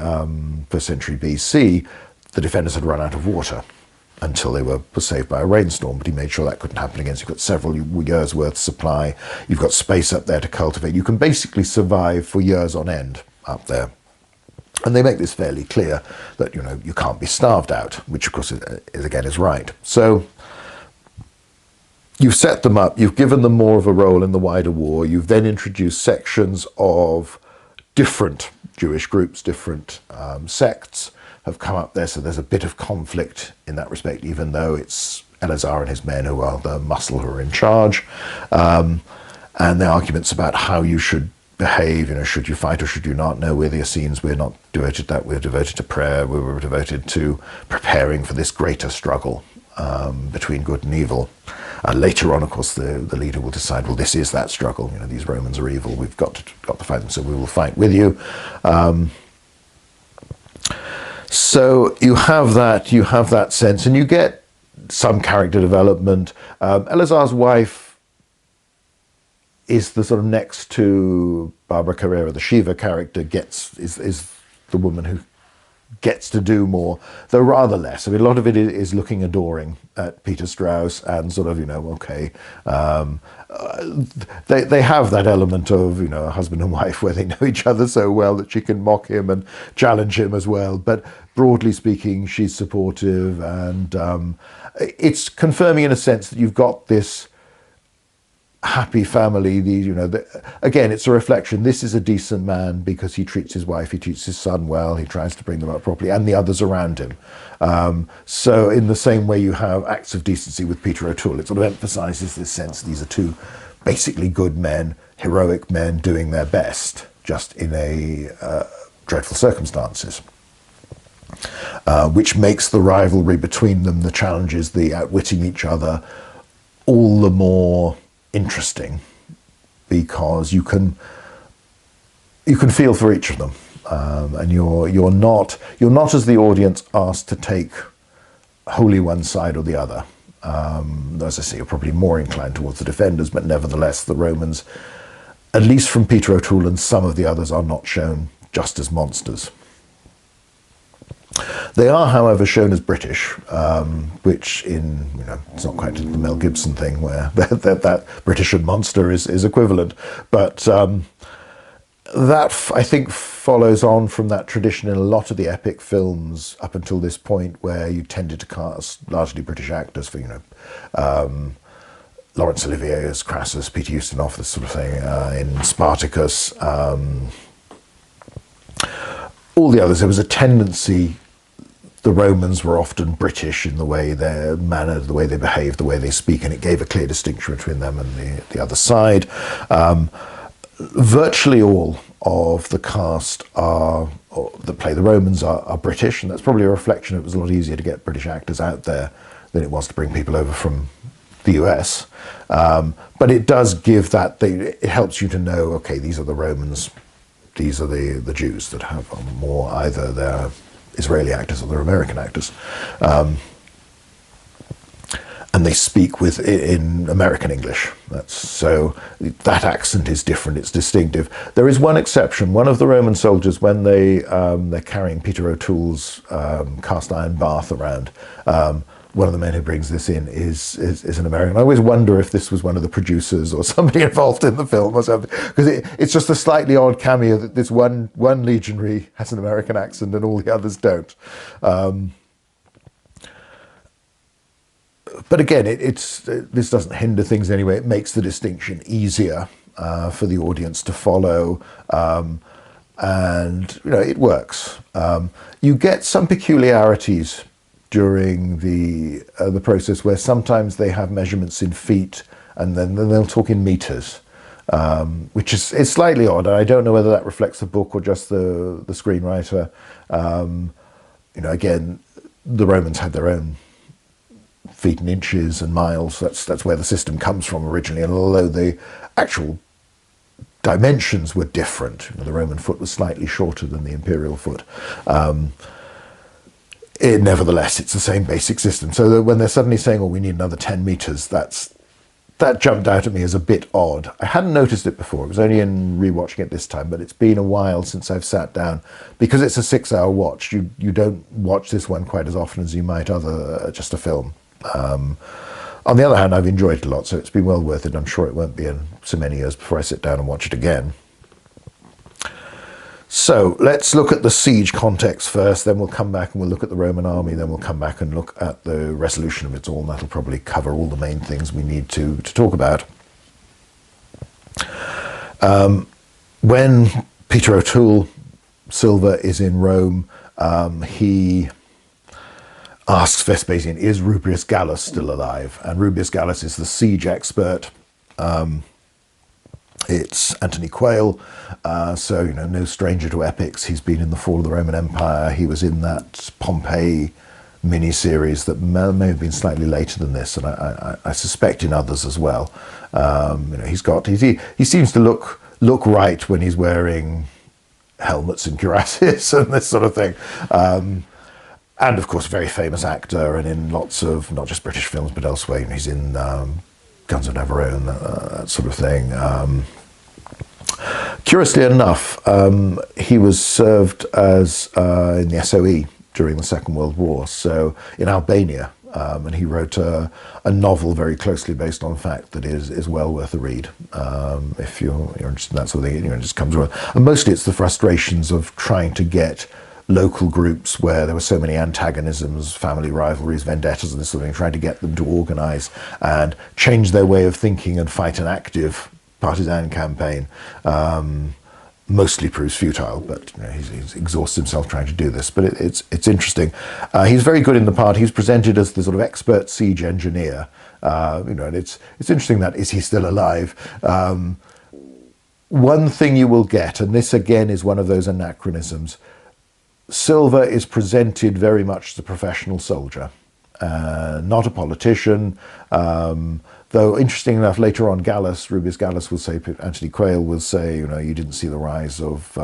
1st century BC, the defenders had run out of water until they were saved by a rainstorm, but he made sure that couldn't happen again. So you've got several years worth of supply, you've got space up there to cultivate. You can basically survive for years on end up there. And they make this fairly clear that, you can't be starved out, which of course is right. So you've set them up, you've given them more of a role in the wider war, you've then introduced sections of different Jewish groups, different sects have come up there, so there's a bit of conflict in that respect, even though it's Elazar and his men who are the muscle who are in charge. And the arguments about how you should behave, should you fight or should you not? No, we're the Essenes, we're not devoted to that, we're devoted to prayer, we were devoted to preparing for this greater struggle between good and evil. Later on, of course, the leader will decide, well, this is that struggle, these Romans are evil, we've got to fight them, so we will fight with you. So you have that sense, and you get some character development. Elazar's wife is the sort of next to Barbara Carrera, the Shiva character, is the woman who gets to do more, though rather less. I mean, a lot of it is looking adoring at Peter Strauss and sort of, okay. They have that element of, a husband and wife where they know each other so well that she can mock him and challenge him as well. But broadly speaking, she's supportive, and it's confirming in a sense that you've got this happy family. Again, it's a reflection. This is a decent man because he treats his wife, he treats his son well, he tries to bring them up properly, and the others around him. So in the same way you have acts of decency with Peter O'Toole, it sort of emphasizes this sense these are two basically good men, heroic men doing their best, just in dreadful circumstances. Which makes the rivalry between them, the challenges, the outwitting each other, all the more interesting, because you can feel for each of them, and you're not as the audience asked to take wholly one side or the other. As I say, you're probably more inclined towards the defenders, but nevertheless the Romans, at least from Peter O'Toole and some of the others, are not shown just as monsters. They are, however, shown as British, which it's not quite the Mel Gibson thing where that British and monster is equivalent. But that, I think, follows on from that tradition in a lot of the epic films up until this point, where you tended to cast largely British actors for, Laurence Olivier as Crassus, Peter Ustinov, this sort of thing, in Spartacus. All the others, there was a tendency. The Romans were often British in the way they're mannered, the way they behave, the way they speak, and it gave a clear distinction between them and the other side. Virtually all of the cast that play the Romans are British, and that's probably a reflection. It was a lot easier to get British actors out there than it was to bring people over from the US. But it does give that, it helps you to know, okay, these are the Romans, these are the Jews that have more either their Israeli actors or they're American actors. And they speak in American English. So that accent is different, it's distinctive. There is one exception. One of the Roman soldiers, when they're carrying Peter O'Toole's cast iron bath around, one of the men who brings this in is an American. I always wonder if this was one of the producers or somebody involved in the film or something, because it's just a slightly odd cameo that this one legionary has an American accent and all the others don't. But again, this doesn't hinder things anyway. It makes the distinction easier for the audience to follow, and it works. You get some peculiarities during the process where sometimes they have measurements in feet and then they'll talk in meters, which is slightly odd. I don't know whether that reflects the book or just the screenwriter. Again, the Romans had their own feet and inches and miles. That's where the system comes from originally. And although the actual dimensions were different, the Roman foot was slightly shorter than the imperial foot. Nevertheless, it's the same basic system. So that when they're suddenly saying, "Oh, we need another 10 meters," that jumped out at me as a bit odd. I hadn't noticed it before. It was only in rewatching it this time, but it's been a while since I've sat down. Because it's a 6-hour watch, you don't watch this one quite as often as you might just a film. On the other hand, I've enjoyed it a lot, so it's been well worth it. I'm sure it won't be in so many years before I sit down and watch it again. So let's look at the siege context first, then we'll come back and we'll look at the Roman army, then we'll come back and look at the resolution of it all, and that'll probably cover all the main things we need to talk about. When Peter O'Toole, Silva, is in Rome, he asks Vespasian, is Rubrius Gallus still alive? And Rubrius Gallus is the siege expert. It's Anthony Quayle, so no stranger to epics. He's been in The Fall of the Roman Empire. He was in that Pompeii mini-series that may have been slightly later than this, and I suspect in others as well. He seems to look right when he's wearing helmets and cuirasses and this sort of thing. And of course, a very famous actor, and in lots of not just British films but elsewhere. He's in Guns of Navarone, that sort of thing. Curiously enough, he was served as in the SOE during the Second World War, so in Albania, and he wrote a novel very closely based on fact that is well worth a read if you're interested in that sort of thing. It just comes around, and mostly it's the frustrations of trying to get local groups where there were so many antagonisms, family rivalries, vendettas and this sort of thing, trying to get them to organise and change their way of thinking and fight an active partisan campaign. Mostly proves futile, but he's exhausts himself trying to do this. But it's interesting. He's very good in the part. He's presented as the sort of expert siege engineer. And it's interesting that, is he still alive? One thing you will get, and this again is one of those anachronisms, Silva is presented very much as a professional soldier, not a politician. Though, interesting enough, later on, Rubrius Gallus will say, Anthony Quayle will say, you didn't see the rise of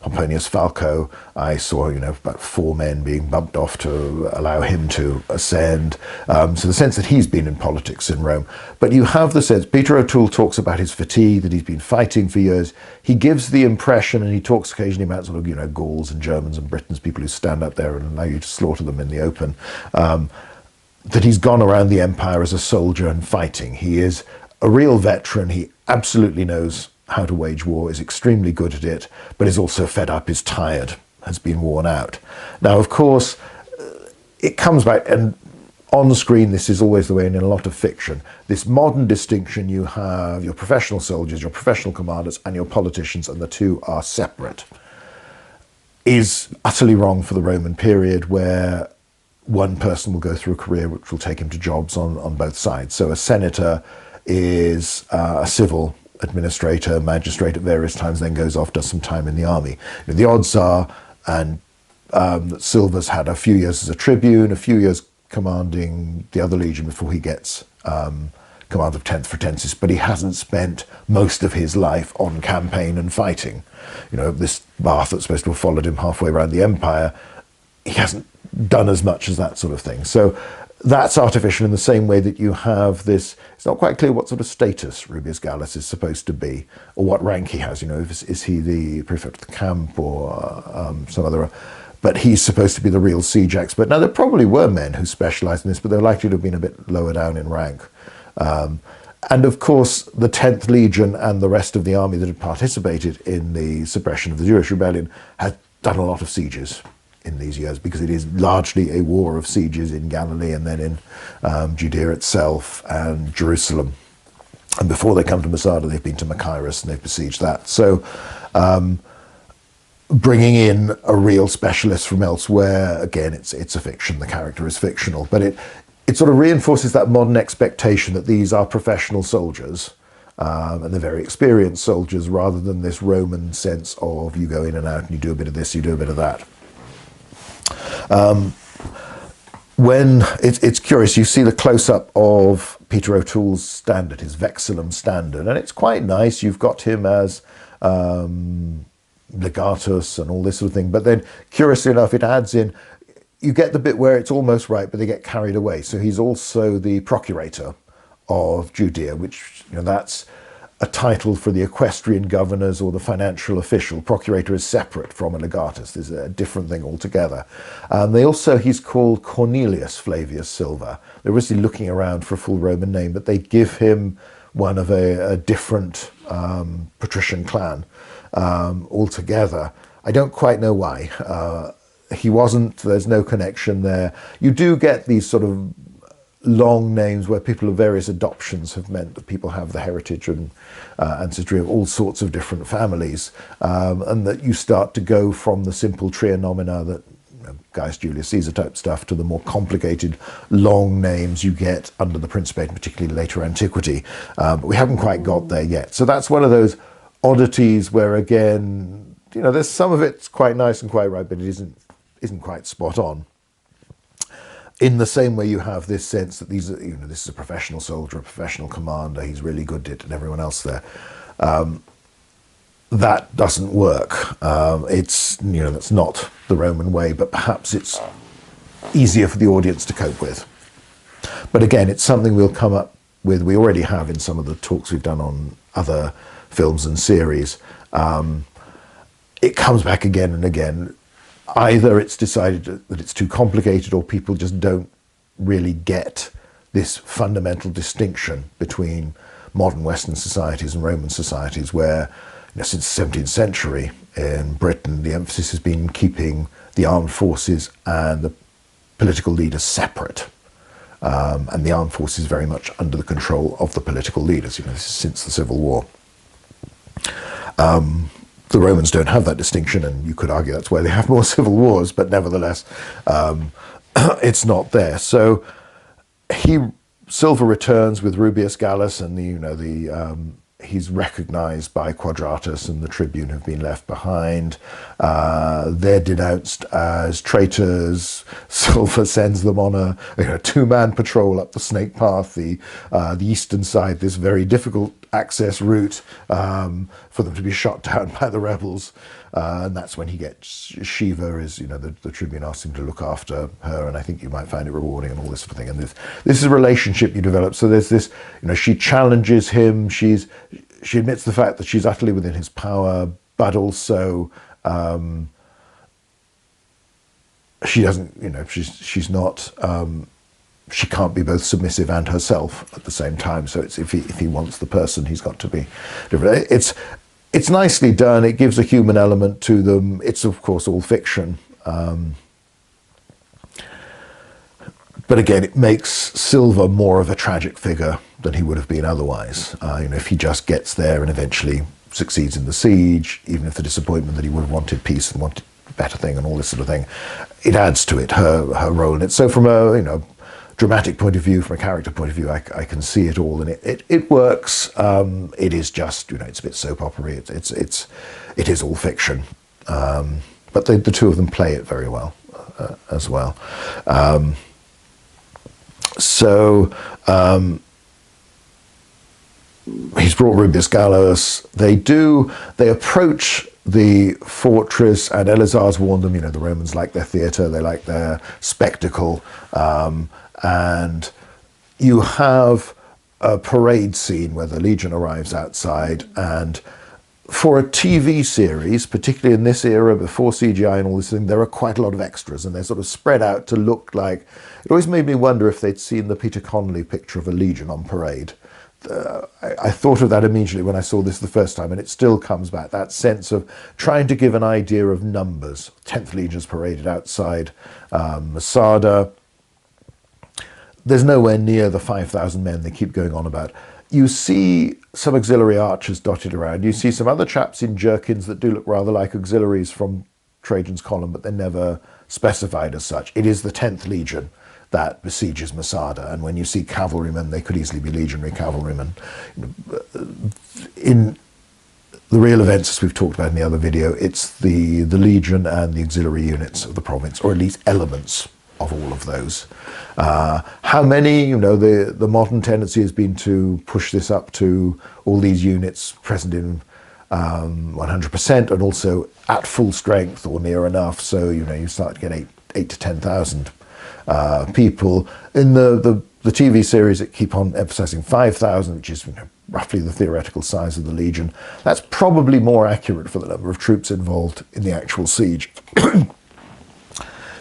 Pomponius Falco, I saw, about 4 men being bumped off to allow him to ascend. So the sense that he's been in politics in Rome. But you have the sense, Peter O'Toole talks about his fatigue, that he's been fighting for years. He gives the impression, and he talks occasionally about sort of, Gauls and Germans and Britons, people who stand up there and allow you to slaughter them in the open, that he's gone around the empire as a soldier and fighting. He is a real veteran. He absolutely knows how to wage war, is extremely good at it, but is also fed up, is tired, has been worn out. Now, of course, it comes back, and on screen, this is always the way, and in a lot of fiction, this modern distinction, you have your professional soldiers, your professional commanders, and your politicians, and the two are separate, is utterly wrong for the Roman period, where one person will go through a career which will take him to jobs on both sides. So a senator is a civil administrator, magistrate at various times, then goes off, does some time in the army. The odds are, and that Silva's had a few years as a tribune, a few years commanding the other legion before he gets command of 10th Fretensis, but he hasn't spent most of his life on campaign and fighting. This Bath that's supposed to have followed him halfway around the empire, he hasn't done as much as that sort of thing. So that's artificial in the same way that you have this, it's not quite clear what sort of status Rubius Gallus is supposed to be, or what rank he has, is he the prefect of the camp or some other, but he's supposed to be the real siege expert. Now, there probably were men who specialised in this, but they're likely to have been a bit lower down in rank. And of course, the 10th Legion and the rest of the army that had participated in the suppression of the Jewish rebellion had done a lot of sieges in these years, because it is largely a war of sieges in Galilee and then in Judea itself and Jerusalem. And before they come to Masada, they've been to Machaerus and they've besieged that. So bringing in a real specialist from elsewhere, again, it's a fiction, the character is fictional, but it sort of reinforces that modern expectation that these are professional soldiers, and they're very experienced soldiers, rather than this Roman sense of you go in and out and you do a bit of this, you do a bit of that. When it's curious, you see the close-up of Peter O'Toole's standard, his Vexillum standard, and it's quite nice. You've got him as legatus and all this sort of thing, but then curiously enough, it adds in, you get the bit where it's almost right, but they get carried away. So he's also the procurator of Judea, which, that's a title for the equestrian governors or the financial official. Procurator is separate from a legatus. There's a different thing altogether. He's called Cornelius Flavius Silva. They're obviously looking around for a full Roman name, but they give him one of a different patrician clan altogether. I don't quite know why. There's no connection there. You do get these sort of long names where people of various adoptions have meant that people have the heritage and ancestry of all sorts of different families, and that you start to go from the simple trianomina that Gaius Julius Caesar type stuff to the more complicated long names you get under the Principate, and particularly later antiquity. But we haven't quite got there yet. So that's one of those oddities where, again, there's some of it's quite nice and quite right, but it isn't quite spot on. In the same way, you have this sense that this is a professional soldier, a professional commander, he's really good at it, and everyone else there. That doesn't work. That's not the Roman way, but perhaps it's easier for the audience to cope with. But again, it's something we'll come up with. We already have in some of the talks we've done on other films and series. It comes back again and again. Either it's decided that it's too complicated, or people just don't really get this fundamental distinction between modern Western societies and Roman societies, where since the 17th century in Britain, the emphasis has been keeping the armed forces and the political leaders separate. And the armed forces very much under the control of the political leaders, this is since the Civil War. The Romans don't have that distinction, and you could argue that's why they have more civil wars, but nevertheless, it's not there. So Silva returns with Rubius Gallus, and he's recognized by Quadratus and the tribune who've been left behind. They're denounced as traitors. Silva sends them on a two-man patrol up the Snake Path, the eastern side, this very difficult access route for them to be shot down by the rebels. And that's when he gets Shiva, is, you know, the Tribune asks him to look after her, and I think you might find it rewarding and all this sort of thing. And this is a relationship you develop. So there's this, you know, she challenges him. She admits the fact that she's utterly within his power, but also she doesn't, you know, she's not. She can't be both submissive and herself at the same time. So it's if he wants the person, he's got to be different. It's nicely done. It gives a human element to them. It's of course all fiction, but again, it makes Silva more of a tragic figure than he would have been otherwise. You know, if he just gets there and eventually succeeds in the siege, even if the disappointment that he would have wanted peace and wanted a better thing and all this sort of thing, it adds to it, her role in it. So from a, you know, dramatic point of view, from a character point of view, I can see it all, and it works. It is just, you know, it's a bit soap opera-y. It is all fiction, but the two of them play it very well as well. He's brought Rubius Gallus. They approach the fortress, and Elazar's warned them, you know, the Romans like their theatre, they like their spectacle, and you have a parade scene where the Legion arrives outside, and for a TV series, particularly in this era before CGI and all this thing, there are quite a lot of extras, and they're sort of spread out to look like, it always made me wonder if they'd seen the Peter Connolly picture of a Legion on parade. I thought of that immediately when I saw this the first time, and it still comes back, that sense of trying to give an idea of numbers. 10th Legion's paraded outside Masada. There's nowhere near the 5,000 men they keep going on about. You see some auxiliary archers dotted around. You see some other chaps in jerkins that do look rather like auxiliaries from Trajan's column, but they're never specified as such. It is the 10th Legion that besieges Masada, and when you see cavalrymen, they could easily be legionary cavalrymen. In the real events, as we've talked about in the other video, it's the Legion and the auxiliary units of the province, or at least elements of all of those. How many, you know, the modern tendency has been to push this up to all these units present in 100% and also at full strength or near enough, so, you know, you start to get 8 to 10,000 people. In the TV series, it keep on emphasizing 5,000, which is, you know, roughly the theoretical size of the Legion. That's probably more accurate for the number of troops involved in the actual siege.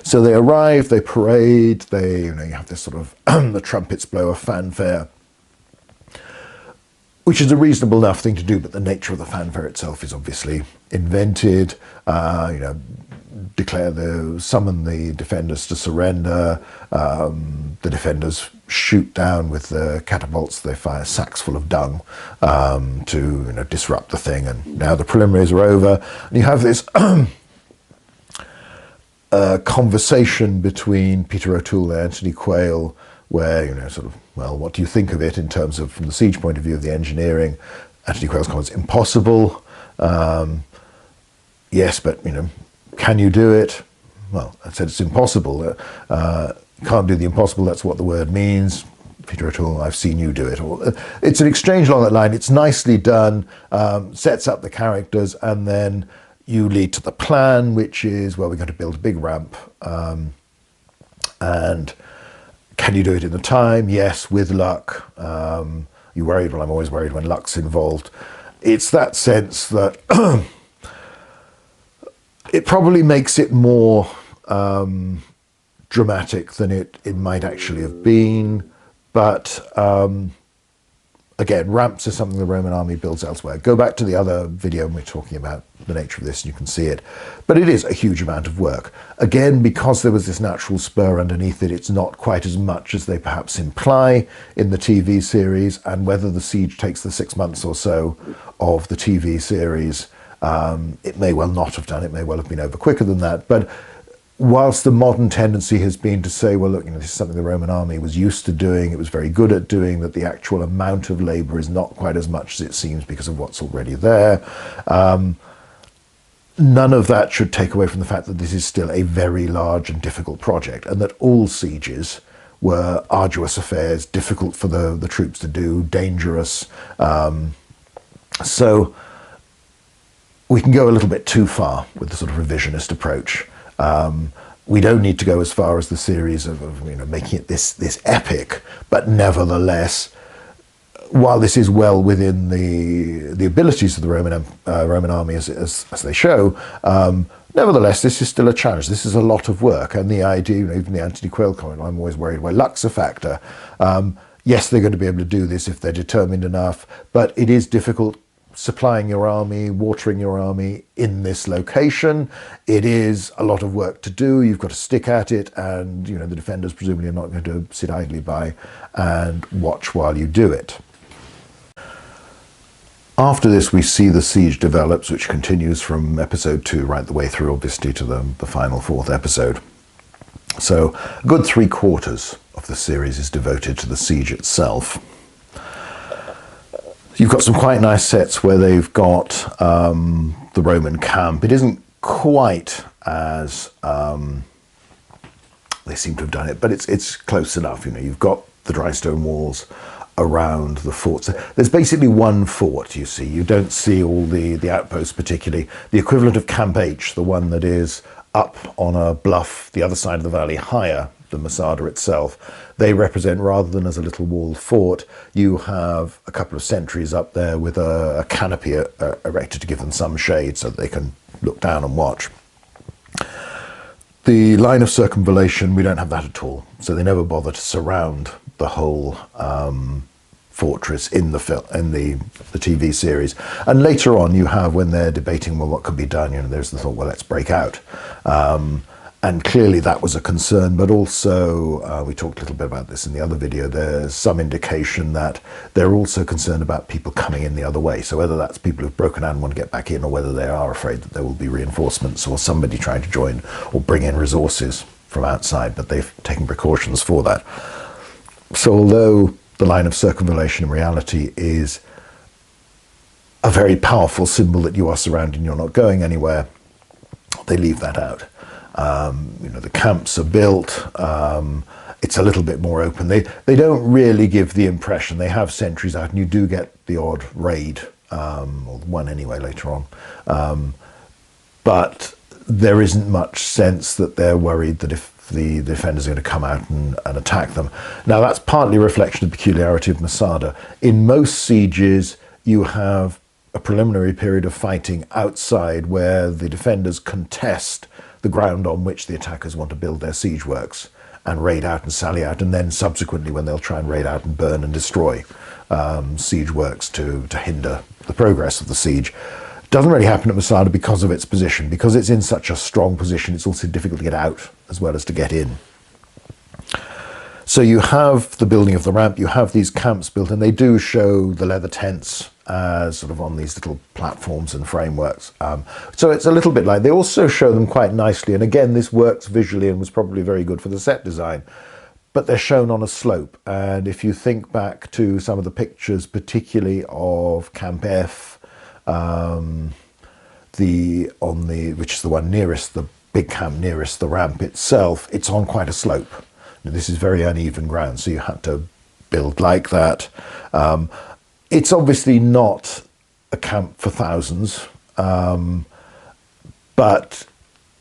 So they arrive, they parade, you know, you have this sort of the trumpets blow a fanfare, which is a reasonable enough thing to do, but the nature of the fanfare itself is obviously invented. You know, summon the defenders to surrender. The defenders shoot down with the catapults. They fire sacks full of dung to, you know, disrupt the thing. And now the preliminaries are over, and you have this conversation between Peter O'Toole and Anthony Quayle, where, you know, sort of, well, what do you think of it in terms of, from the siege point of view, of the engineering? Anthony Quayle's comments, impossible. Yes, but, you know, can you do it? Well, I said it's impossible. Can't do the impossible, that's what the word means. Peter O'Toole, I've seen you do it. It's an exchange along that line. It's nicely done, sets up the characters, and then you lead to the plan, which is, well, we're going to build a big ramp. And can you do it in the time? Yes, with luck. You worried? Well, I'm always worried when luck's involved. It's that sense that it probably makes it more dramatic than it might actually have been. But again, ramps is something the Roman army builds elsewhere. Go back to the other video when we're talking about the nature of this, and you can see it. But it is a huge amount of work. Again, because there was this natural spur underneath it, it's not quite as much as they perhaps imply in the TV series, and whether the siege takes the 6 months or so of the TV series, it may well not have done. It may well have been over quicker than that. But whilst the modern tendency has been to say, well, look, you know, this is something the Roman army was used to doing, it was very good at doing, that the actual amount of labour is not quite as much as it seems because of what's already there. None of that should take away from the fact that this is still a very large and difficult project, and that all sieges were arduous affairs, difficult for the troops to do, dangerous. So we can go a little bit too far with the sort of revisionist approach. We don't need to go as far as the series of making it this epic, but nevertheless, while this is well within the abilities of the Roman army as they show, nevertheless, this is still a challenge. This is a lot of work, and the idea, even the Anthony Quayle comment, I'm always worried, well, luck's a factor. Yes, they're going to be able to do this if they're determined enough, but it is difficult supplying your army, watering your army in this location. It is a lot of work to do. You've got to stick at it, and the defenders presumably are not going to sit idly by and watch while you do it. After this, we see the siege develops, which continues from episode 2 right the way through, obviously, to the final 4th episode. So a good 3/4 of the series is devoted to the siege itself. You've got some quite nice sets where they've got the Roman camp. It isn't quite as they seem to have done it, but it's close enough. You've got the dry stone walls around the fort. So there's basically one fort, you see. You don't see all the outposts particularly. The equivalent of Camp H, the one that is up on a bluff the other side of the valley, higher than Masada itself, they represent, rather than as a little walled fort, you have a couple of sentries up there with a canopy erected to give them some shade so that they can look down and watch. The line of circumvallation, we don't have that at all. So they never bother to surround the whole fortress in the TV series. And later on, you have, when they're debating, well, what could be done, there's the thought, well, let's break out. And clearly that was a concern, but also, we talked a little bit about this in the other video, there's some indication that they're also concerned about people coming in the other way. So whether that's people who've broken out and want to get back in, or whether they are afraid that there will be reinforcements or somebody trying to join or bring in resources from outside, but they've taken precautions for that. So although the line of circumvallation in reality is a very powerful symbol that you are surrounded and you're not going anywhere, they leave that out. The camps are built, it's a little bit more open. They don't really give the impression, they have sentries out and you do get the odd raid, or one anyway later on, but there isn't much sense that they're worried that if the defenders are going to come out and attack them. Now that's partly a reflection of the peculiarity of Masada. In most sieges you have a preliminary period of fighting outside where the defenders contest the ground on which the attackers want to build their siege works and raid out and sally out, and then subsequently when they'll try and raid out and burn and destroy siege works to hinder the progress of the siege. Doesn't really happen at Masada because of its position. Because it's in such a strong position, it's also difficult to get out as well as to get in. So you have the building of the ramp, you have these camps built, and they do show the leather tents as sort of on these little platforms and frameworks. So it's a little bit like, they also show them quite nicely, and again this works visually and was probably very good for the set design, but they're shown on a slope. And if you think back to some of the pictures, particularly of Camp F, which is the one nearest the big camp, nearest the ramp itself, it's on quite a slope. Now, this is very uneven ground, so you had to build like that. It's obviously not a camp for thousands, but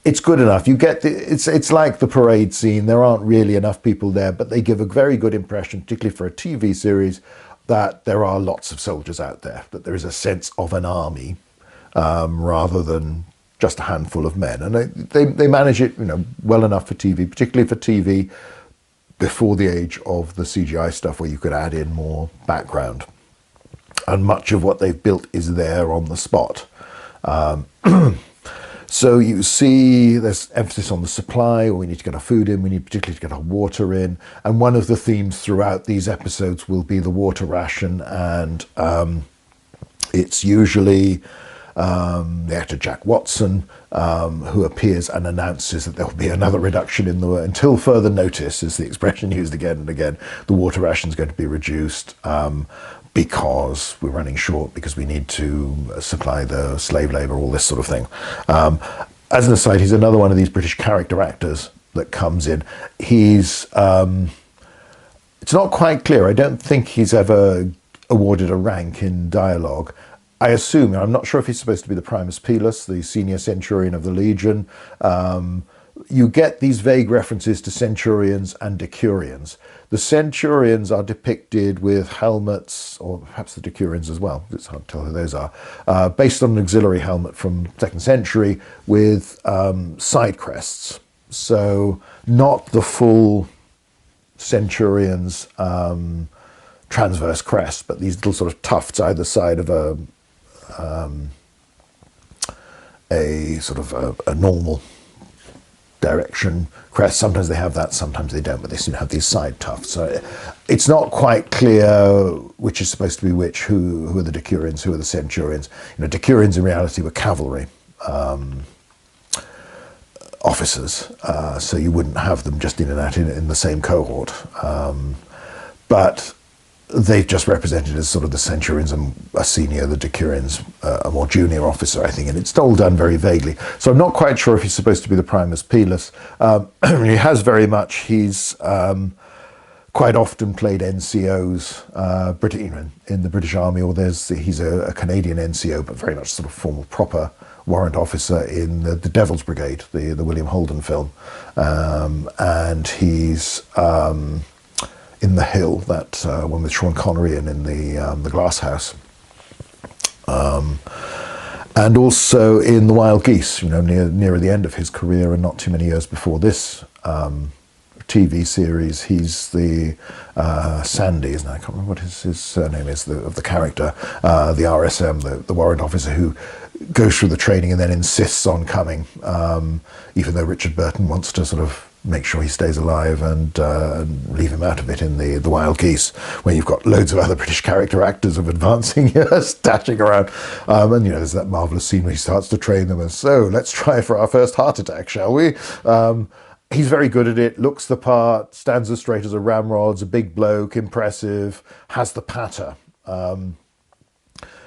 it's good enough. You get it's like the parade scene. There aren't really enough people there, but they give a very good impression, particularly for a TV series, that there are lots of soldiers out there, that there is a sense of an army rather than just a handful of men. And they manage it, well enough for TV, particularly for TV before the age of the CGI stuff where you could add in more background. And much of what they've built is there on the spot. So you see there's emphasis on the supply, or we need to get our food in, we need particularly to get our water in. And one of the themes throughout these episodes will be the water ration, and it's usually the actor Jack Watson who appears and announces that there will be another reduction in the, until further notice is the expression used again and again, the water ration is going to be reduced because we're running short, because we need to supply the slave labor, all this sort of thing. As an aside, he's another one of these British character actors that comes in. He's, it's not quite clear, I don't think he's ever awarded a rank in dialogue. I assume, I'm not sure if he's supposed to be the Primus Pilus, the senior centurion of the Legion. You get these vague references to centurions and decurions. The centurions are depicted with helmets, or perhaps the decurions as well, it's hard to tell who those are, based on an auxiliary helmet from 2nd century with side crests. So not the full centurion's transverse crest, but these little sort of tufts either side of a normal direction crest. Sometimes they have that, sometimes they don't, but they seem to have these side tufts. So it's not quite clear which is supposed to be which, who are the decurions, who are the centurions. Decurions in reality were cavalry officers, so you wouldn't have them just in and out in the same cohort. But they've just represented as sort of the centurions a senior, the decurions a more junior officer, I think, and it's all done very vaguely. So I'm not quite sure if he's supposed to be the Primus Pilus. He has very much, he's quite often played NCOs in the British Army, or he's a Canadian NCO, but very much sort of formal, proper warrant officer in the Devil's Brigade, the William Holden film. And he's in The Hill, that one with Sean Connery and in the Glass House. And also in The Wild Geese, nearer the end of his career and not too many years before this TV series, he's the Sandy, isn't it? I can't remember what his surname is, of the character, the RSM, the warrant officer who goes through the training and then insists on coming, even though Richard Burton wants to sort of make sure he stays alive and leave him out of it in the Wild Geese, when you've got loads of other British character actors of advancing years dashing around. And there's that marvellous scene where he starts to train them as, so let's try for our first heart attack, shall we? He's very good at it, looks the part, stands as straight as a ramrod's, a big bloke, impressive, has the patter.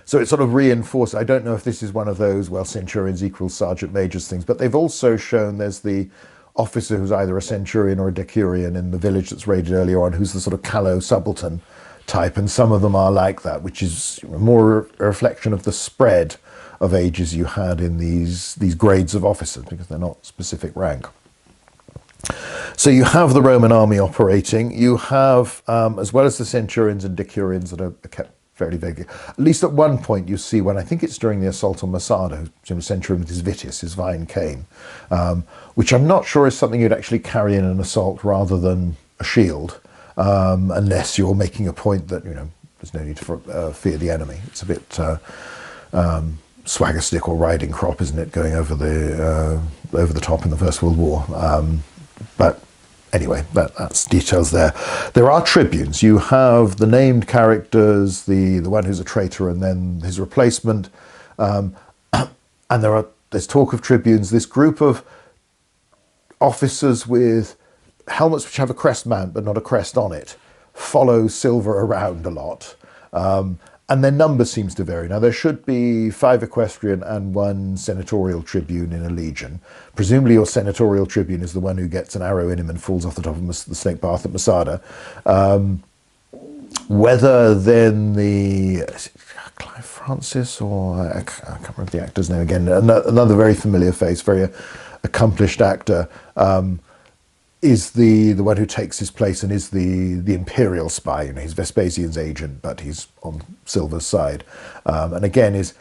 So it sort of reinforced, I don't know if this is one of those, well, centurions equals sergeant majors things, but they've also shown there's the officer who's either a centurion or a decurion in the village that's raided earlier on, who's the sort of callow subaltern type, and some of them are like that, which is more a reflection of the spread of ages you had in these grades of officers, because they're not specific rank. So you have the Roman army operating, you have, as well as the centurions and decurions that are kept fairly vaguely, at least at one point you see when, I think it's during the assault on Masada, who's centurion with his Vitius, his vine cane, which I'm not sure is something you'd actually carry in an assault rather than a shield, unless you're making a point that, there's no need to fear the enemy. It's a bit swagger stick or riding crop, isn't it, going over the top in the First World War. But anyway, that's details there. There are tribunes. You have the named characters, the one who's a traitor and then his replacement. And there's talk of tribunes, this group of officers with helmets which have a crest mount but not a crest on it, follow Silva around a lot. And their number seems to vary. Now, there should be 5 equestrian and 1 senatorial tribune in a legion. Presumably your senatorial tribune is the one who gets an arrow in him and falls off the top of the snake path at Masada. Whether then is it Clive Francis, or I can't remember the actor's name again, another very familiar face, very accomplished actor, is the one who takes his place and is the imperial spy. He's Vespasian's agent, but he's on Silva's side, and again is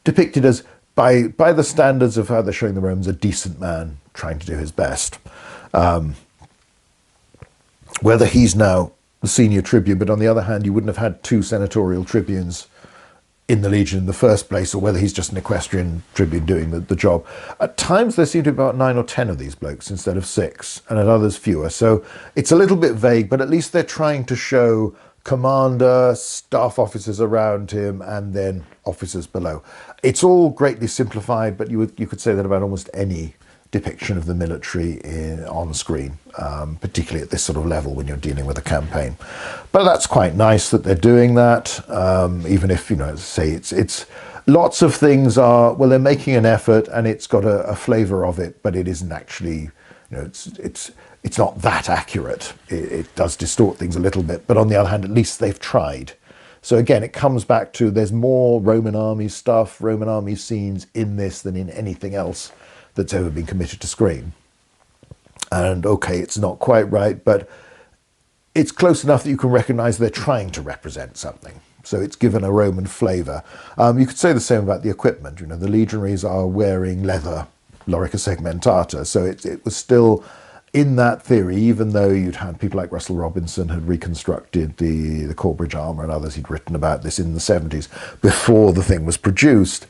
depicted as, by the standards of how they're showing the Romans, a decent man trying to do his best. Whether he's now the senior tribune, but on the other hand, you wouldn't have had 2 senatorial tribunes in the Legion in the first place, or whether he's just an equestrian tribune doing the job. At times there seem to be about 9 or 10 of these blokes instead of 6, and at others fewer. So it's a little bit vague, but at least they're trying to show commander, staff officers around him, and then officers below. It's all greatly simplified, but you could say that about almost any depiction of the military on screen, particularly at this sort of level when you're dealing with a campaign. But that's quite nice that they're doing that, even if, as I say, it's lots of things are, well, they're making an effort and it's got a flavour of it, but it isn't actually, it's not that accurate. It does distort things a little bit, but on the other hand, at least they've tried. So again, it comes back to there's more Roman army stuff, Roman army scenes in this than in anything else that's ever been committed to screen. And okay, it's not quite right, but it's close enough that you can recognize they're trying to represent something. So it's given a Roman flavor. You could say the same about the equipment. You know, the legionaries are wearing leather, lorica segmentata. So it was still in that theory, even though you'd had people like Russell Robinson had reconstructed the Corbridge armor and others, he'd written about this in the 70s before the thing was produced.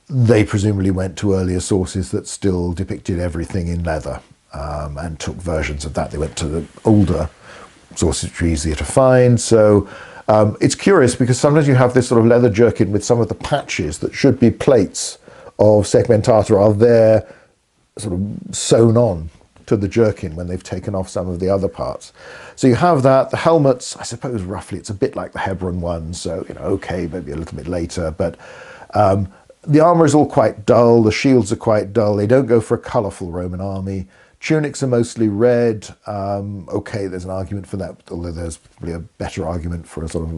They presumably went to earlier sources that still depicted everything in leather, and took versions of that. They went to the older sources which are easier to find. So it's curious because sometimes you have this sort of leather jerkin with some of the patches that should be plates of segmentata are there sort of sewn on to the jerkin when they've taken off some of the other parts. So you have that. The helmets, I suppose roughly it's a bit like the Hebron ones, so you know, okay, maybe a little bit later, but the armor is all quite dull, the shields are quite dull, they don't go for a colourful Roman army. Tunics are mostly red. Okay, there's an argument for that, although there's probably a better argument for a sort of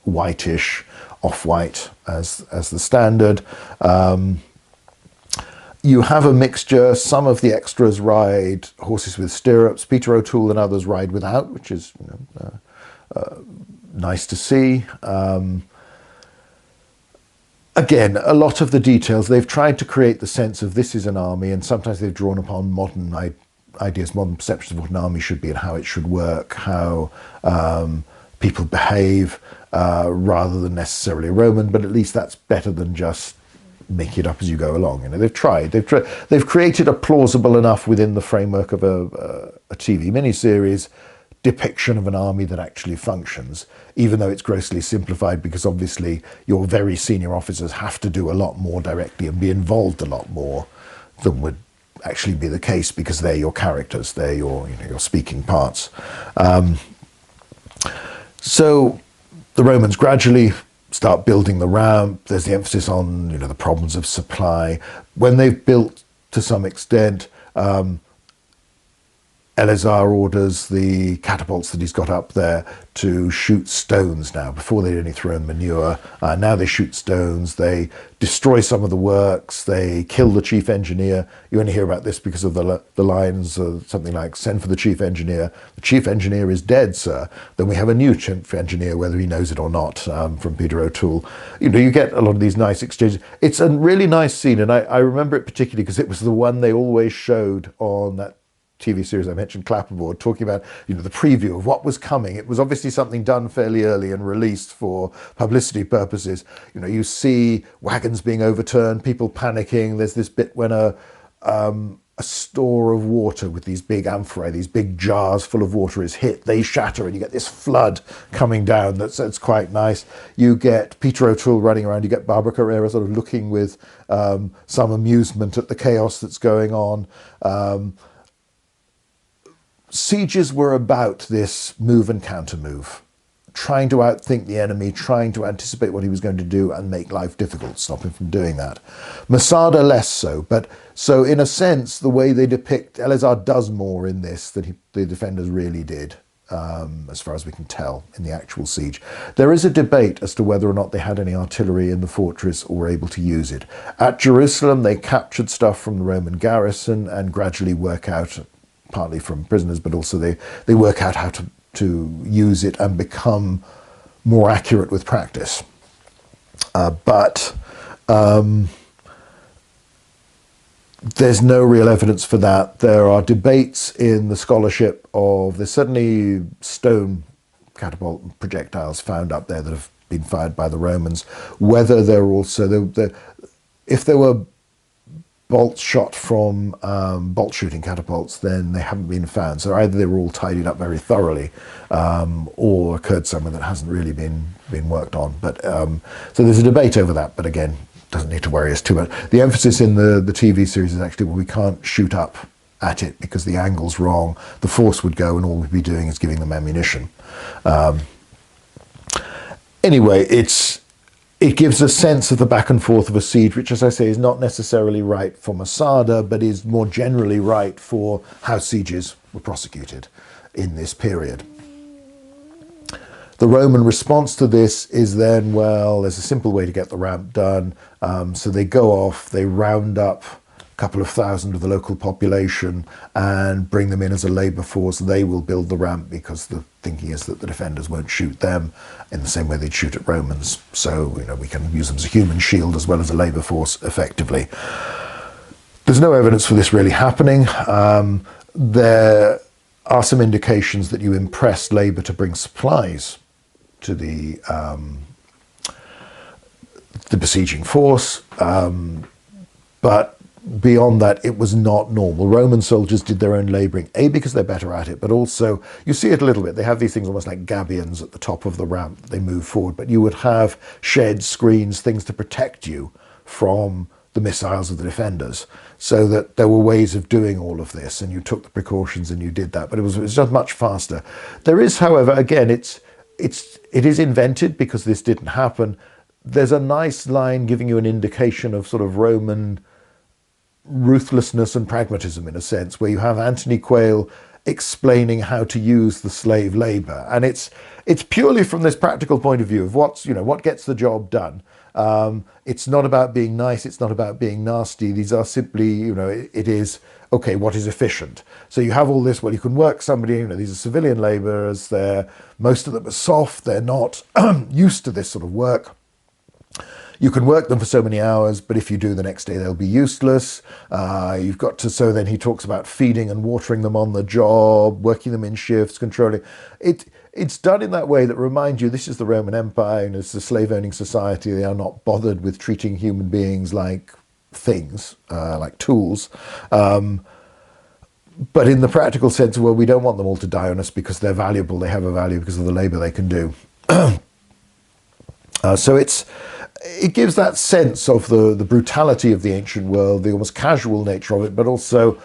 whitish, off-white as the standard. You have a mixture. Some of the extras ride horses with stirrups. Peter O'Toole and others ride without, which is nice to see. Again, a lot of the details, they've tried to create the sense of this is an army, and sometimes they've drawn upon modern ideas, modern perceptions of what an army should be and how it should work, how people behave, rather than necessarily Roman, but at least that's better than just make it up as you go along. You know, they've created a plausible enough within the framework of a TV miniseries depiction of an army that actually functions, even though it's grossly simplified, because obviously your very senior officers have to do a lot more directly and be involved a lot more than would actually be the case, because they're your characters, they're your speaking parts. So the Romans gradually start building the ramp. There's the emphasis on the problems of supply. When they've built to some extent, Elazar orders the catapults that he's got up there to shoot stones now. Before they'd only thrown manure. Now they shoot stones. They destroy some of the works. They kill the chief engineer. You only hear about this because of the lines, something like, "Send for the chief engineer. The chief engineer is dead, sir." Then we have a new chief engineer, whether he knows it or not, from Peter O'Toole. You get a lot of these nice exchanges. It's a really nice scene, and I remember it particularly because it was the one they always showed on that TV series I mentioned, Clapperboard, talking about the preview of what was coming. It was obviously something done fairly early and released for publicity purposes. You see wagons being overturned, people panicking. There's this bit when a store of water with these big amphorae, these big jars full of water is hit. They shatter, and you get this flood coming down. That's quite nice. You get Peter O'Toole running around. You get Barbara Carrera sort of looking with some amusement at the chaos that's going on. Sieges were about this move and counter move, trying to outthink the enemy, trying to anticipate what he was going to do and make life difficult, stop him from doing that. Masada less so, but so in a sense, the way they depict, Elazar does more in this than the defenders really did, as far as we can tell in the actual siege. There is a debate as to whether or not they had any artillery in the fortress or were able to use it. At Jerusalem, they captured stuff from the Roman garrison and gradually work out, partly from prisoners, but also they work out how to use it and become more accurate with practice. But there's no real evidence for that. There are debates in the scholarship there's certainly stone catapult projectiles found up there that have been fired by the Romans, whether they're also, if there were bolts shot from bolt shooting catapults, then they haven't been found. So either they were all tidied up very thoroughly, or occurred somewhere that hasn't really been worked on. But so there's a debate over that, but again, doesn't need to worry us too much. The emphasis in the TV series is actually, well, we can't shoot up at it because the angle's wrong. The force would go and all we'd be doing is giving them ammunition. Anyway, it gives a sense of the back and forth of a siege, which, as I say, is not necessarily right for Masada, but is more generally right for how sieges were prosecuted in this period. The Roman response to this is then, well, there's a simple way to get the ramp done. So they go off, they round up a couple of thousand of the local population and bring them in as a labour force. They will build the ramp because the thinking is that the defenders won't shoot them in the same way they'd shoot at Romans. So, we can use them as a human shield as well as a labour force effectively. There's no evidence for this really happening. There are some indications that you impressed labour to bring supplies to the besieging force, but beyond that, it was not normal. Roman soldiers did their own labouring, A, because they're better at it, but also, you see it a little bit, they have these things almost like gabions at the top of the ramp, they move forward, but you would have sheds, screens, things to protect you from the missiles of the defenders, so that there were ways of doing all of this, and you took the precautions and you did that, but it was just much faster. There is, however, again, it is invented because this didn't happen. There's a nice line giving you an indication of sort of Roman ruthlessness and pragmatism, in a sense, where you have Anthony Quayle explaining how to use the slave labour, and it's purely from this practical point of view of what gets the job done. It's not about being nice, it's not about being nasty. These are simply, it is, okay, what is efficient? So you have all this, well, you can work somebody, these are civilian labourers, most of them are soft, they're not used to this sort of work. You can work them for so many hours, but if you do, the next day they'll be useless. You've got to, so then he talks about feeding and watering them on the job, working them in shifts, controlling. It's done in that way that reminds you this is the Roman Empire and it's a slave-owning society. They are not bothered with treating human beings like things, like tools. But in the practical sense, well, we don't want them all to die on us because they're valuable. They have a value because of the labour they can do. So it gives that sense of the brutality of the ancient world, the almost casual nature of it, but also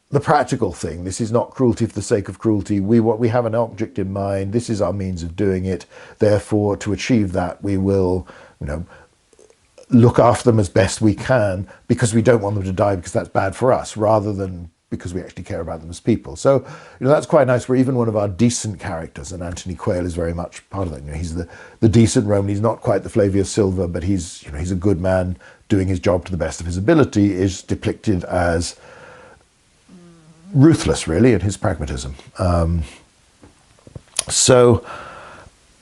the practical thing. This is not cruelty for the sake of cruelty. We have an object in mind. This is our means of doing it. Therefore, to achieve that, we will, look after them as best we can because we don't want them to die because that's bad for us, rather than because we actually care about them as people. So, that's quite nice, where even one of our decent characters, and Anthony Quayle is very much part of that. He's the decent Roman. He's not quite the Flavius Silva, but he's a good man doing his job to the best of his ability, is depicted as ruthless, really, in his pragmatism. So,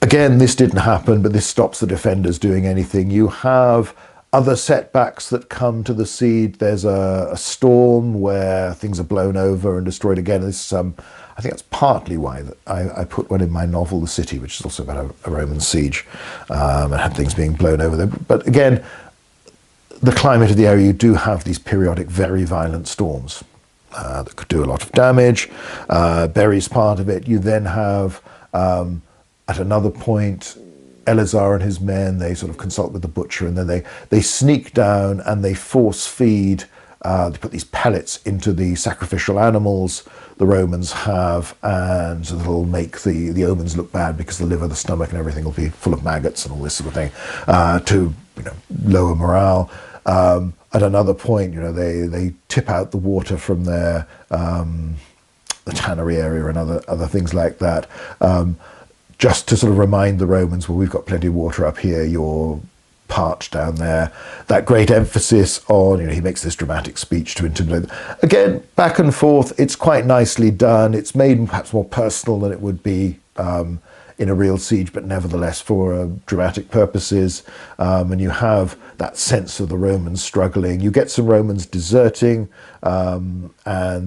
again, this didn't happen, but this stops the defenders doing anything. You have other setbacks that come to the siege. There's a storm where things are blown over and destroyed again. This I think that's partly why I put one in my novel, The City, which is also about a Roman siege, and had things being blown over there. But again, the climate of the area, you do have these periodic, very violent storms that could do a lot of damage. Berry's part of it. You then have, at another point, Elazar and his men, they sort of consult with the butcher, and then they sneak down and they force feed, they put these pellets into the sacrificial animals the Romans have, and so that'll make the omens look bad because the liver, the stomach and everything will be full of maggots and all this sort of thing, to lower morale. At another point, they tip out the water from their the tannery area and other things like that, just to sort of remind the Romans, well, we've got plenty of water up here, you're parched down there. That great emphasis on, he makes this dramatic speech to intimidate them. Again, back and forth, it's quite nicely done. It's made perhaps more personal than it would be in a real siege, but nevertheless for dramatic purposes. And you have that sense of the Romans struggling. You get some Romans deserting, and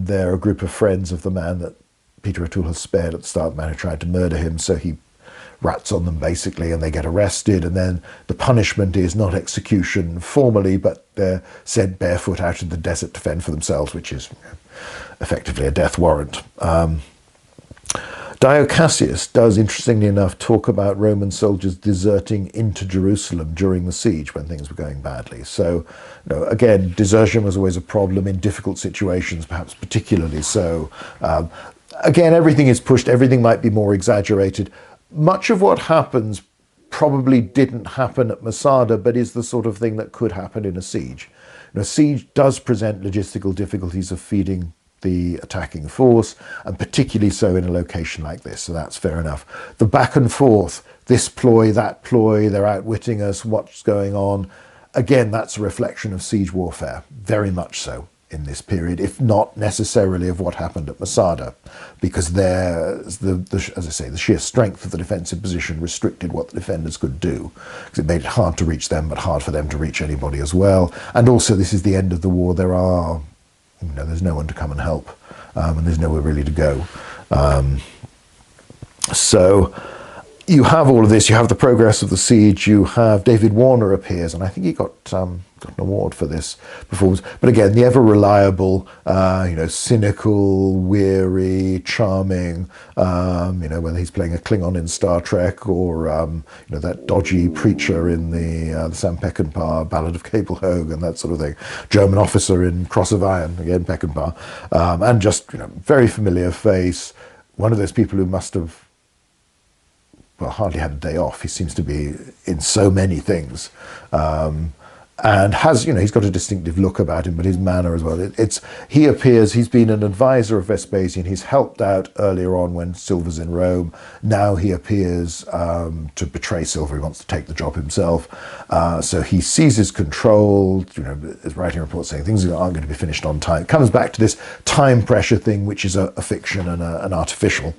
they're a group of friends of the man that Peter O'Toole has spared at the start, the man who tried to murder him, so he rats on them basically, and they get arrested, and then the punishment is not execution formally, but they're sent barefoot out in the desert to fend for themselves, which is effectively a death warrant. Dio Cassius does, interestingly enough, talk about Roman soldiers deserting into Jerusalem during the siege when things were going badly. So, again, desertion was always a problem in difficult situations, perhaps particularly so. Again, everything is pushed, everything might be more exaggerated. Much of what happens probably didn't happen at Masada, but is the sort of thing that could happen in a siege. A siege does present logistical difficulties of feeding the attacking force, and particularly so in a location like this, so that's fair enough. The back and forth, this ploy, that ploy, they're outwitting us, what's going on? Again, that's a reflection of siege warfare, very much so in this period, if not necessarily of what happened at Masada, because there, as I say, the sheer strength of the defensive position restricted what the defenders could do, because it made it hard to reach them, but hard for them to reach anybody as well. And also, this is the end of the war. There's no one to come and help, and there's nowhere really to go. So you have all of this. You have the progress of the siege. You have David Warner appears, and I think he got an award for this performance. But again, the ever reliable, cynical, weary, charming. Whether he's playing a Klingon in Star Trek or that dodgy preacher in the Sam Peckinpah Ballad of Cable Hogue and that sort of thing. German officer in Cross of Iron, again Peckinpah, and just very familiar face. One of those people who must have hardly had a day off. He seems to be in so many things, and has, he's got a distinctive look about him, but his manner as well. He appears, he's been an advisor of Vespasian. He's helped out earlier on when Silva's in Rome. Now he appears to betray Silva. He wants to take the job himself. So he seizes control, is writing reports saying things aren't going to be finished on time. It comes back to this time pressure thing, which is a fiction and an artificial.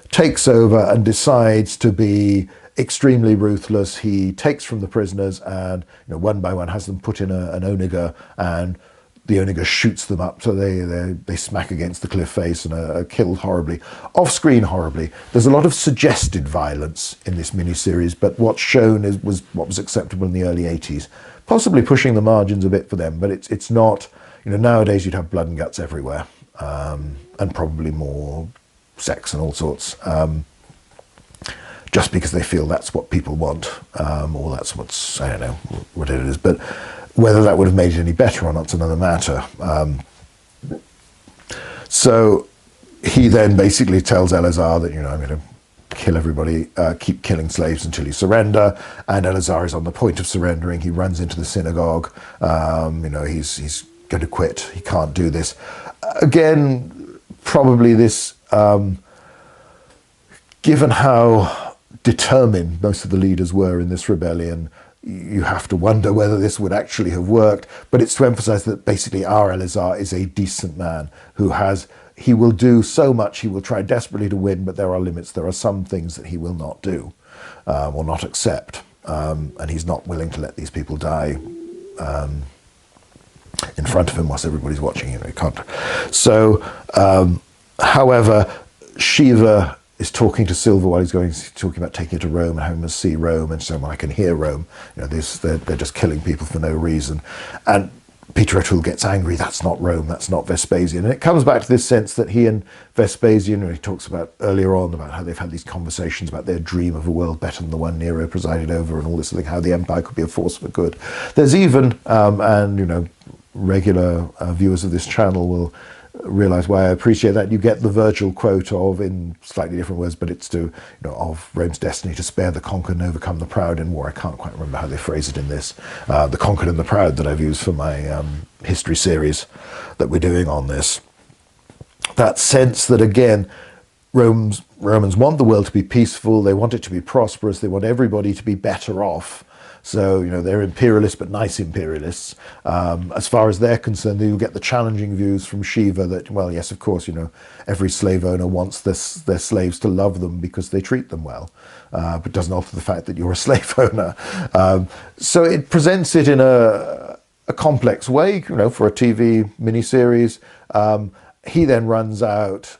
Takes over and decides to be extremely ruthless. He takes from the prisoners and one by one has them put in an onager, and the onager shoots them up, so they smack against the cliff face and are killed horribly, off screen horribly. There's a lot of suggested violence in this miniseries, but what's shown was what was acceptable in the early 80s, possibly pushing the margins a bit for them, but it's not. Nowadays you'd have blood and guts everywhere, and probably more sex and all sorts, just because they feel that's what people want, or that's what's, I don't know, whatever it is. But whether that would have made it any better or not is another matter. So he then basically tells Elazar that, I'm going to kill everybody, keep killing slaves until you surrender. And Elazar is on the point of surrendering. He runs into the synagogue. He's going to quit. He can't do this. Again, probably this, given how determined most of the leaders were in this rebellion, you have to wonder whether this would actually have worked. But it's to emphasize that basically our Elazar is a decent man he will do so much, he will try desperately to win, but there are limits. There are some things that he will not do, or not accept, and he's not willing to let these people die in front of him whilst everybody's watching. He can't. So, however, Shiva is talking to Silva while he's talking about taking her to Rome and having her see Rome, and so I can hear Rome. They're just killing people for no reason. And Peter O'Toole gets angry. That's not Rome. That's not Vespasian. And it comes back to this sense that he and Vespasian, he talks about earlier on about how they've had these conversations about their dream of a world better than the one Nero presided over, and all this thing, how the empire could be a force for good. There's even, regular viewers of this channel will realize why I appreciate that. You get the Virgil quote of, in slightly different words, but it's to, of Rome's destiny to spare the conquered and overcome the proud in war. I can't quite remember how they phrase it in this. The conquered and the proud that I've used for my history series that we're doing on this. That sense that, again, Romans want the world to be peaceful, they want it to be prosperous, they want everybody to be better off. So, they're imperialists, but nice imperialists. As far as they're concerned, you'll get the challenging views from Shiva that, well, yes, of course, every slave owner wants their slaves to love them because they treat them well, but doesn't alter the fact that you're a slave owner. So it presents it in a complex way, for a TV miniseries. He then runs out,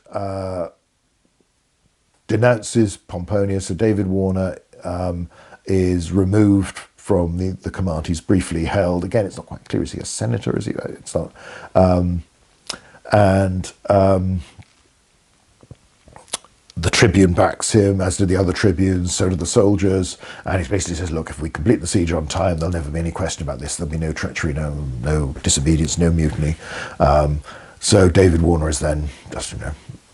denounces Pomponius, so David Warner is removed from the command he's briefly held. Again, it's not quite clear. Is he a senator? Is he? It's not. The tribune backs him, as do the other tribunes, so do the soldiers. And he basically says, look, if we complete the siege on time, there'll never be any question about this. There'll be no treachery, no disobedience, no mutiny. So David Warner is then just,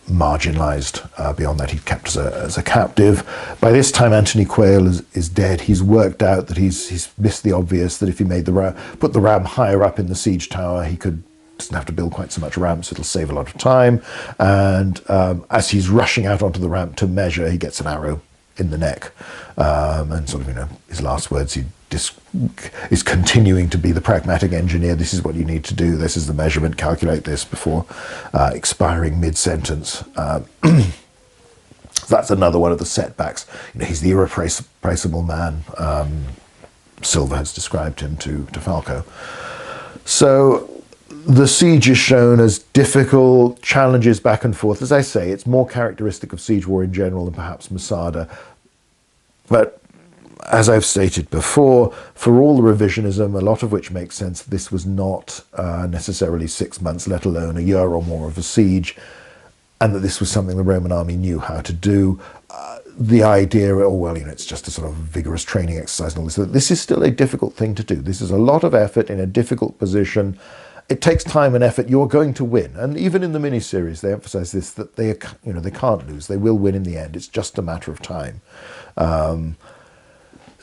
marginalized. Beyond that, he's kept as a captive. By this time, Anthony Quayle is dead. He's worked out that he's missed the obvious, that if he made put the ram higher up in the siege tower, he could doesn't have to build quite so much ramps, it'll save a lot of time. And as he's rushing out onto the ramp to measure, he gets an arrow in the neck. And sort of, you know, his last words, he is continuing to be the pragmatic engineer. This is what you need to do. This is the measurement. Calculate this before expiring mid-sentence. That's another one of the setbacks. You know, he's the irreplaceable man. Silva has described him to Falco. So the siege is shown as difficult, challenges back and forth. As I say, it's more characteristic of siege war in general than perhaps Masada. But as I've stated before, for all the revisionism, a lot of which makes sense, this was not necessarily 6 months, let alone a year or more of a siege, and that this was something the Roman army knew how to do. The idea, oh, well, you know, it's just a sort of vigorous training exercise and all this. This is still a difficult thing to do. This is a lot of effort in a difficult position. It takes time and effort. You're going to win. And even in the miniseries, they emphasize this, that they can't lose. They will win in the end. It's just a matter of time.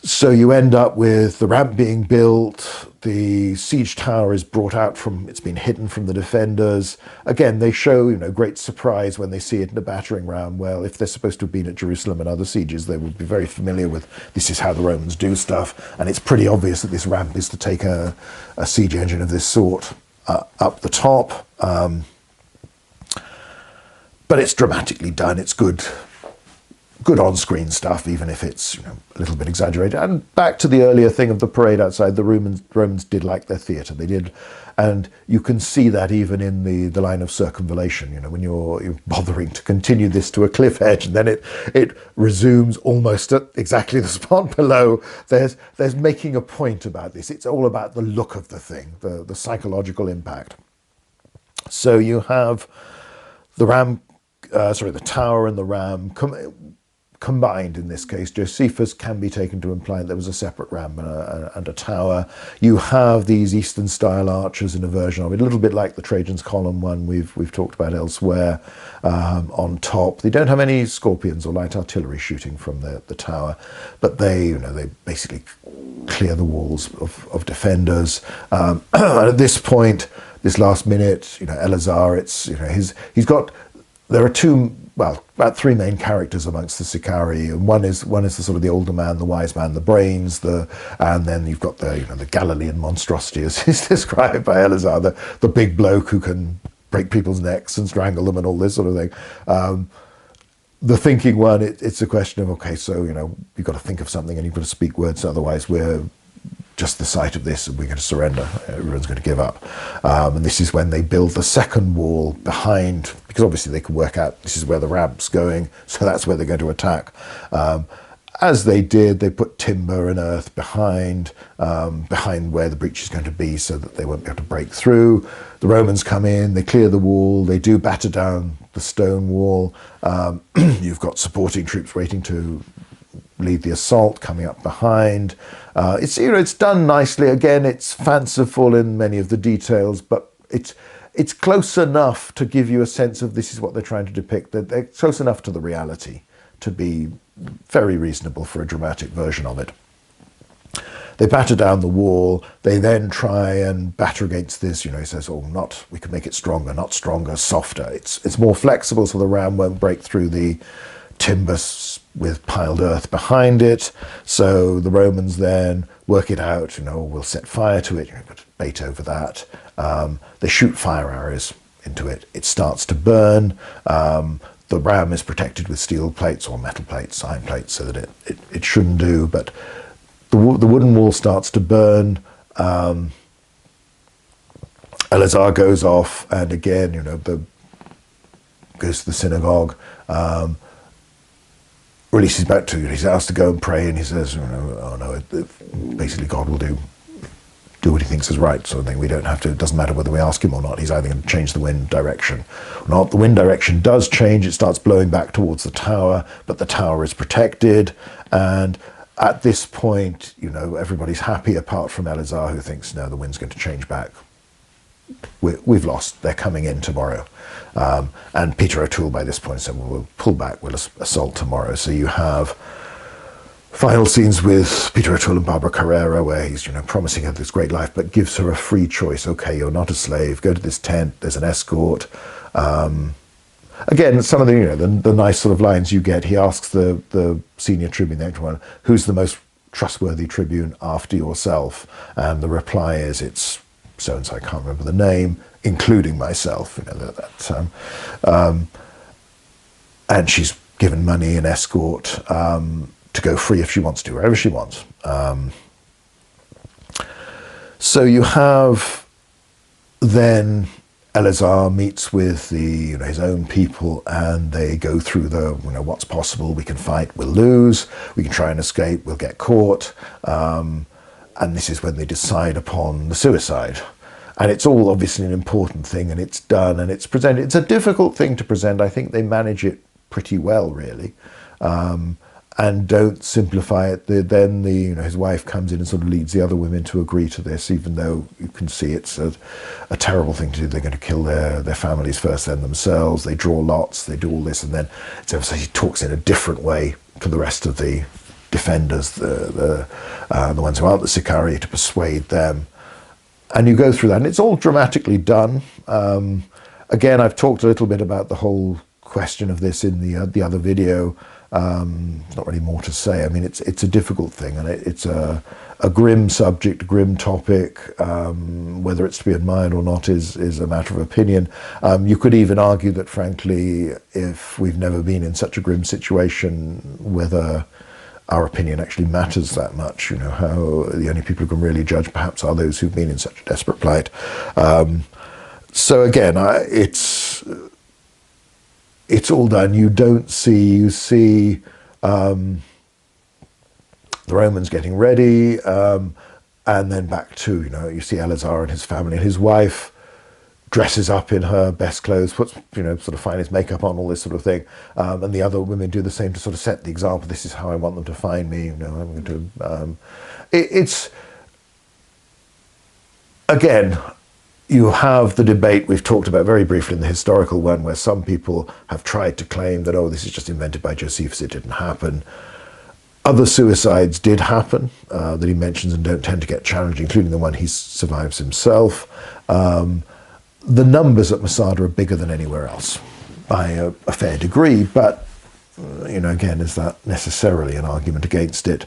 So you end up with the ramp being built, the siege tower is brought out from, it's been hidden from the defenders. Again, they show, you know, great surprise when they see it in a battering ram. Well, if they're supposed to have been at Jerusalem and other sieges, they would be very familiar with this is how the Romans do stuff. And it's pretty obvious that this ramp is to take a siege engine of this sort up the top. But it's dramatically done. It's good on-screen stuff, even if it's, you know, a little bit exaggerated. And back to the earlier thing of the parade outside, the Romans did like their theatre. They did, and you can see that even in the line of circumvallation. You know, when you're bothering to continue this to a cliff edge, and then it resumes almost at exactly the spot below. There's making a point about this. It's all about the look of the thing, the psychological impact. So you have the tower and the ram combined in this case. Josephus can be taken to imply there was a separate ram and a tower. You have these Eastern style archers in a version of it, a little bit like the Trajan's Column one we've talked about elsewhere, on top. They don't have any scorpions or light artillery shooting from the tower, but they basically clear the walls of defenders. And at this point, this last minute, you know, Elazar, it's, you know, there are about three main characters amongst the Sicarii, and one is the sort of the older man, the wise man, the brains, and then you've got the Galilean monstrosity, as is described by Elazar, the big bloke who can break people's necks and strangle them and all this sort of thing. The thinking one, it's a question of, okay, so, you know, you've got to think of something and you've got to speak words, otherwise we're just the sight of this and we're going to surrender. Everyone's going to give up. And this is when they build the second wall behind, because obviously they can work out this is where the ramp's going, so that's where they're going to attack. As they did, they put timber and earth behind where the breach is going to be, so that they won't be able to break through. The Romans come in, they clear the wall, they do batter down the stone wall. You've got supporting troops waiting to lead the assault coming up behind. It's done nicely. Again, it's fanciful in many of the details, but it's close enough to give you a sense of this is what they're trying to depict. That they're close enough to the reality to be very reasonable for a dramatic version of it. They batter down the wall. They then try and batter against this. You know, he says, "Oh, we can make it stronger, not stronger, softer. It's more flexible, so the ram won't break through the timber with piled earth behind it." So the Romans then work it out, you know, we'll set fire to it, you know, put bait over that. They shoot fire arrows into it. It starts to burn. The ram is protected with steel plates or metal plates, iron plates, so that it shouldn't do, but the wooden wall starts to burn. Elazar goes off, and again, you know, goes to the synagogue. Really, he's asked to go and pray, and he says, basically God will do what he thinks is right, sort of thing. We don't have to, it doesn't matter whether we ask him or not. He's either going to change the wind direction or not. The wind direction does change. It starts blowing back towards the tower, but the tower is protected. And at this point, you know, everybody's happy apart from Elazar, who thinks, no, the wind's going to change back. We've lost. They're coming in tomorrow. And Peter O'Toole by this point said, well, we'll pull back, we'll assault tomorrow. So you have final scenes with Peter O'Toole and Barbara Carrera, where he's, promising her this great life, but gives her a free choice. Okay, you're not a slave. Go to this tent. There's an escort. Again, some of the nice sort of lines you get. He asks the senior tribune, the actual one, who's the most trustworthy tribune after yourself? And the reply is, it's so-and-so, I can't remember the name, including myself. And she's given money, an escort, to go free if she wants to, wherever she wants. So you have then Elazar meets with his own people, and they go through what's possible. We can fight, we'll lose. We can try and escape, we'll get caught. And this is when they decide upon the suicide. And it's all obviously an important thing, and it's done, and it's presented. It's a difficult thing to present. I think they manage it pretty well, really. And don't simplify it. Then his wife comes in and sort of leads the other women to agree to this, even though you can see it's a terrible thing to do. They're going to kill their families first, then themselves. They draw lots. They do all this, and then so he talks in a different way to the rest of the defenders, the ones who aren't the Sicarii, to persuade them. And you go through that, and it's all dramatically done. Again, I've talked a little bit about the whole question of this in the other video. There's not really more to say. I mean, it's a difficult thing, and it's a grim subject, a grim topic. Whether it's to be admired or not is a matter of opinion. You could even argue that, frankly, if we've never been in such a grim situation, whether our opinion actually matters that much. How the only people who can really judge perhaps are those who've been in such a desperate plight. So again, it's all done. You see the Romans getting ready, and then back to, you see Elazar and his family, and his wife dresses up in her best clothes, puts, sort of finest makeup on, all this sort of thing. And the other women do the same to sort of set the example. This is how I want them to find me. I'm going to, it's, again, you have the debate we've talked about very briefly in the historical one, where some people have tried to claim that, oh, this is just invented by Josephus, it didn't happen. Other suicides did happen that he mentions and don't tend to get challenged, including the one he survives himself. The numbers at Masada are bigger than anywhere else by a fair degree, but, again, is that necessarily an argument against it?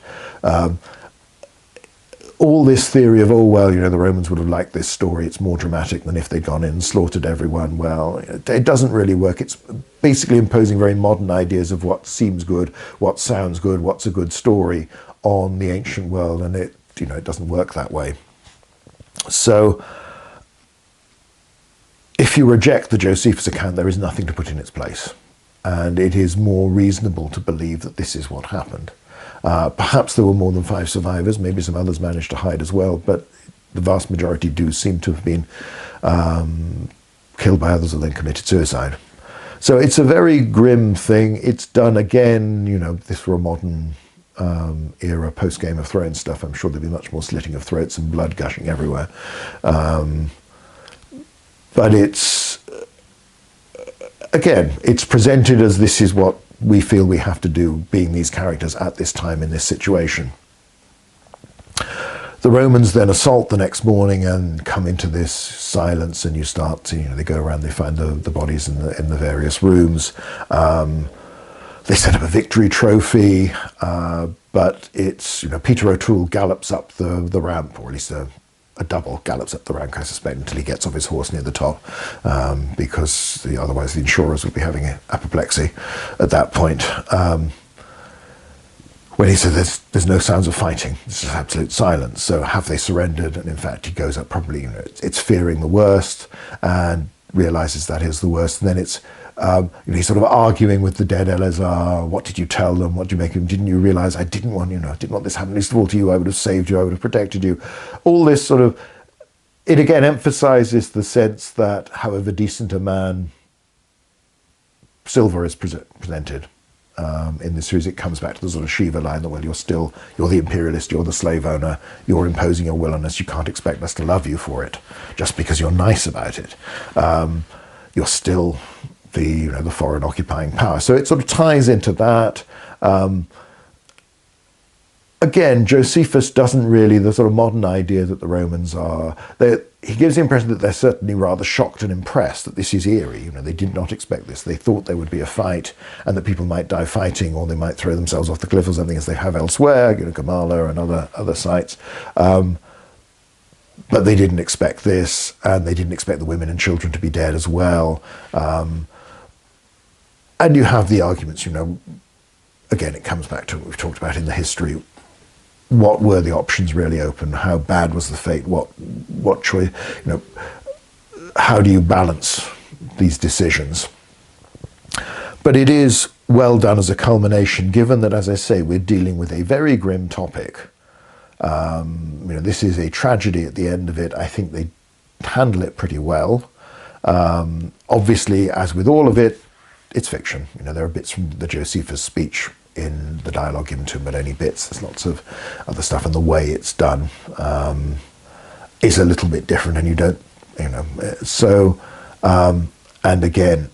All this theory of, oh, well, the Romans would have liked this story, it's more dramatic than if they'd gone in and slaughtered everyone. Well, it doesn't really work. It's basically imposing very modern ideas of what seems good, what sounds good, what's a good story on the ancient world, and it doesn't work that way. So if you reject the Josephus account, there is nothing to put in its place. And it is more reasonable to believe that this is what happened. Perhaps there were more than 5 survivors, maybe some others managed to hide as well, but the vast majority do seem to have been killed by others and then committed suicide. So it's a very grim thing. It's done again, this were a modern era, post-Game of Thrones stuff. I'm sure there'd be much more slitting of throats and blood gushing everywhere. But it's, again, it's presented as this is what we feel we have to do, being these characters at this time in this situation. The Romans then assault the next morning and come into this silence, and you start to, they go around, they find the bodies in the various rooms. They set up a victory trophy, but it's, Peter O'Toole gallops up the ramp, or at least a double gallops up the rank, I suspect, until he gets off his horse near the top, because otherwise the insurers would be having apoplexy at that point. When he said there's no sounds of fighting, this is absolute silence, so have they surrendered? And in fact, he goes up probably, it's fearing the worst, and realizes that is the worst. And then it's, he's sort of arguing with the dead Elazar. What did you tell them? What did you make him? Didn't you realize I didn't want, didn't want this happening? Least of all to you, I would have saved you, I would have protected you. All this sort of, it again emphasizes the sense that however decent a man Silva is presented in this series, it comes back to the sort of Shiva line that, well, you're the imperialist, you're the slave owner, you're imposing your will on us, you can't expect us to love you for it, just because you're nice about it. You're still the foreign occupying power. So it sort of ties into that. again, Josephus doesn't really, the sort of modern idea that the Romans are, he gives the impression that they're certainly rather shocked and impressed that this is eerie. You know, they did not expect this. They thought there would be a fight and that people might die fighting, or they might throw themselves off the cliff or something, as they have elsewhere, you know, Gamala and other sites. But they didn't expect this, and they didn't expect the women and children to be dead as well. And you have the arguments, you know, again, it comes back to what we've talked about in the history. What were the options really open? How bad was the fate? What choice? You know, how do you balance these decisions? But it is well done as a culmination, given that, as I say, we're dealing with a very grim topic. You know, this is a tragedy at the end of it. I think they handle it pretty well. Obviously, as with all of it, it's fiction. You know, there are bits from the Josephus speech in the dialogue given to him, but only bits. There's lots of other stuff, and the way it's done is a little bit different, and you don't, you know. So, and again,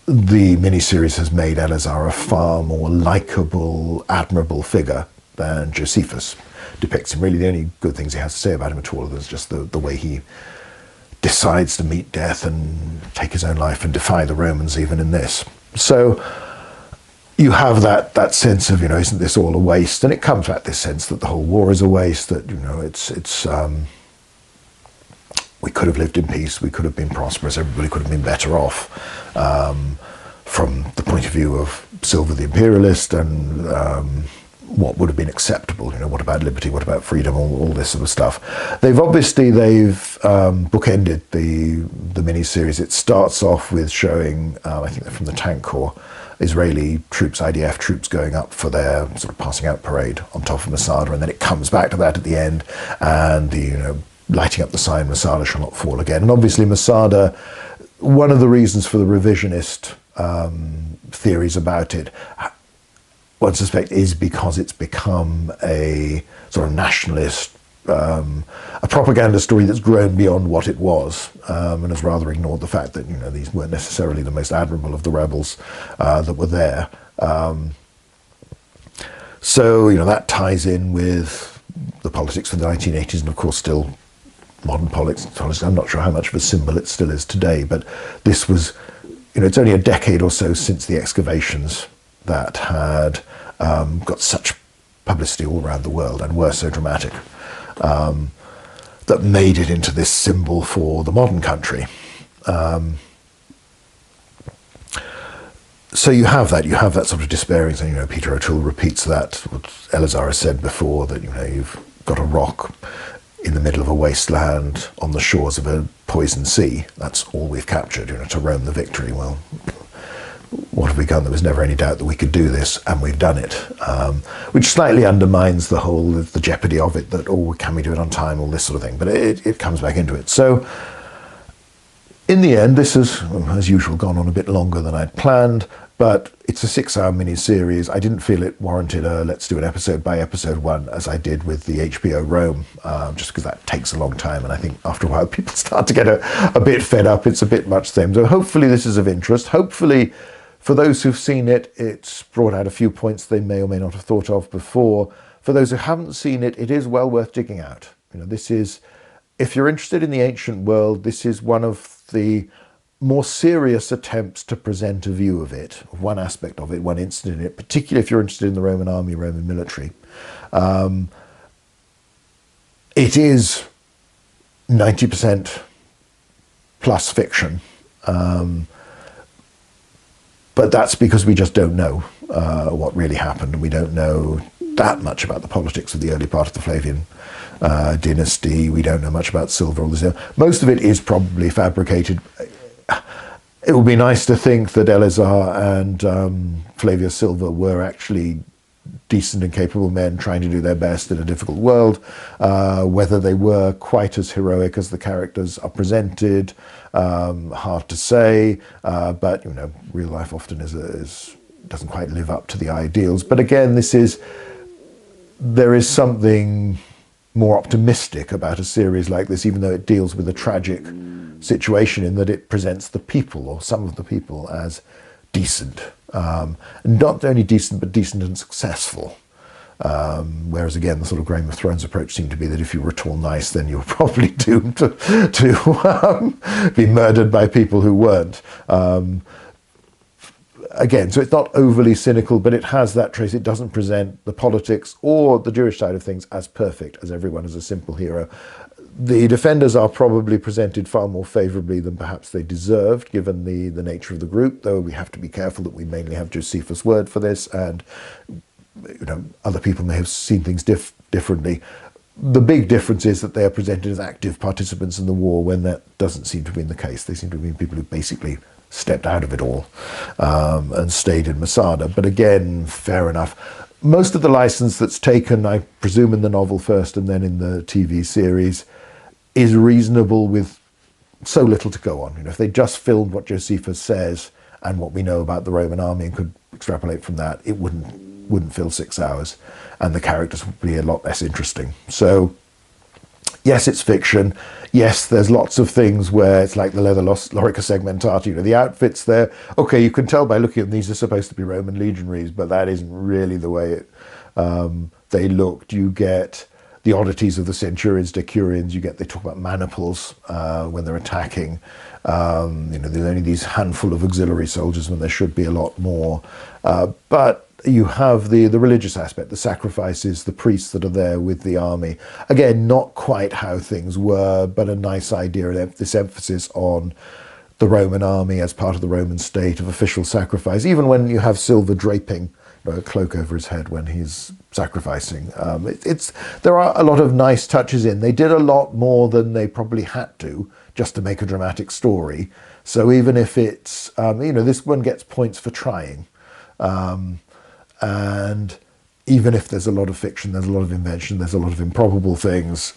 the miniseries has made Elazar a far more likable, admirable figure than Josephus depicts him. Really, the only good things he has to say about him at all is just the way he decides to meet death and take his own life and defy the Romans even in this. So you have that sense of, you know, isn't this all a waste? And it comes back this sense that the whole war is a waste, that, you know, it's we could have lived in peace, we could have been prosperous, everybody could have been better off, from the point of view of Silva the imperialist, and what would have been acceptable, you know, what about liberty, what about freedom, all this sort of stuff. They've bookended the mini-series. It starts off with showing, I think they're from the Tank Corps, Israeli troops, IDF troops, going up for their sort of passing out parade on top of Masada, and then it comes back to that at the end, and the, you know, lighting up the sign, Masada shall not fall again. And obviously Masada, one of the reasons for the revisionist theories about it, one suspect, is because it's become a sort of nationalist, a propaganda story that's grown beyond what it was, and has rather ignored the fact that, you know, these weren't necessarily the most admirable of the rebels that were there. So, you know, that ties in with the politics of the 1980s, and of course still modern politics. I'm not sure how much of a symbol it still is today, but this was, you know, it's only a decade or so since the excavations that had got such publicity all around the world and were so dramatic, that made it into this symbol for the modern country. So you have that sort of despairing thing. You know, Peter O'Toole repeats that, what Elazar has said before, that, you know, you've got a rock in the middle of a wasteland on the shores of a poison sea. That's all we've captured, you know, to Rome the victory. Well, what have we done? There was never any doubt that we could do this, and we've done it, which slightly undermines the jeopardy of it, that, oh, can we do it on time, all this sort of thing, but it comes back into it. So in the end, this has, as usual, gone on a bit longer than I'd planned, but it's a 6-hour mini-series. I didn't feel it warranted a let's do an episode by episode one, as I did with the HBO Rome, just because that takes a long time, and I think after a while people start to get a bit fed up. It's a bit much the same. So hopefully this is of interest. Hopefully for those who've seen it, it's brought out a few points they may or may not have thought of before. For those who haven't seen it, it is well worth digging out. You know, this is, if you're interested in the ancient world, this is one of the more serious attempts to present a view of it, one aspect of it, one incident in it, particularly if you're interested in the Roman army, Roman military. It is 90% plus fiction. But that's because we just don't know what really happened, and we don't know that much about the politics of the early part of the Flavian dynasty. We don't know much about Silva. Most of it is probably fabricated. It would be nice to think that Elazar and Flavius Silva were actually decent and capable men trying to do their best in a difficult world. Whether they were quite as heroic as the characters are presented, hard to say, but, you know, real life often doesn't quite live up to the ideals. But again, there is something more optimistic about a series like this, even though it deals with a tragic situation, in that it presents the people, or some of the people, as decent. Not only decent, but decent and successful. Whereas again, the sort of Game of Thrones approach seemed to be that if you were at all nice, then you were probably doomed to be murdered by people who weren't. Again, so it's not overly cynical, but it has that trace. It doesn't present the politics or the Jewish side of things as perfect, as everyone is a simple hero. The defenders are probably presented far more favourably than perhaps they deserved, given the nature of the group, though we have to be careful that we mainly have Josephus' word for this, and other people may have seen things differently. The big difference is that they are presented as active participants in the war, when that doesn't seem to have been the case. They seem to have been people who basically stepped out of it all and stayed in Masada. But again, fair enough. Most of the license that's taken, I presume in the novel first and then in the TV series, is reasonable with so little to go on. If they just filmed what Josephus says and what we know about the Roman army and could extrapolate from that, it wouldn't fill 6 hours, and the characters would be a lot less interesting. So yes, it's fiction. Yes, there's lots of things where it's like the leather lorica segmentata, the outfits there. Okay, you can tell by looking at them, these are supposed to be Roman legionaries, but that isn't really the way they looked. You get the oddities of the centurions, decurions. They talk about maniples when they're attacking. There's only these handful of auxiliary soldiers when there should be a lot more. But you have the religious aspect, the sacrifices, the priests that are there with the army. Again, not quite how things were, but a nice idea, this emphasis on the Roman army as part of the Roman state, of official sacrifice, even when you have Silva draping a cloak over his head when he's sacrificing. There are a lot of nice touches in. They did a lot more than they probably had to, just to make a dramatic story. So even if it's, this one gets points for trying. And even if there's a lot of fiction, there's a lot of invention, there's a lot of improbable things,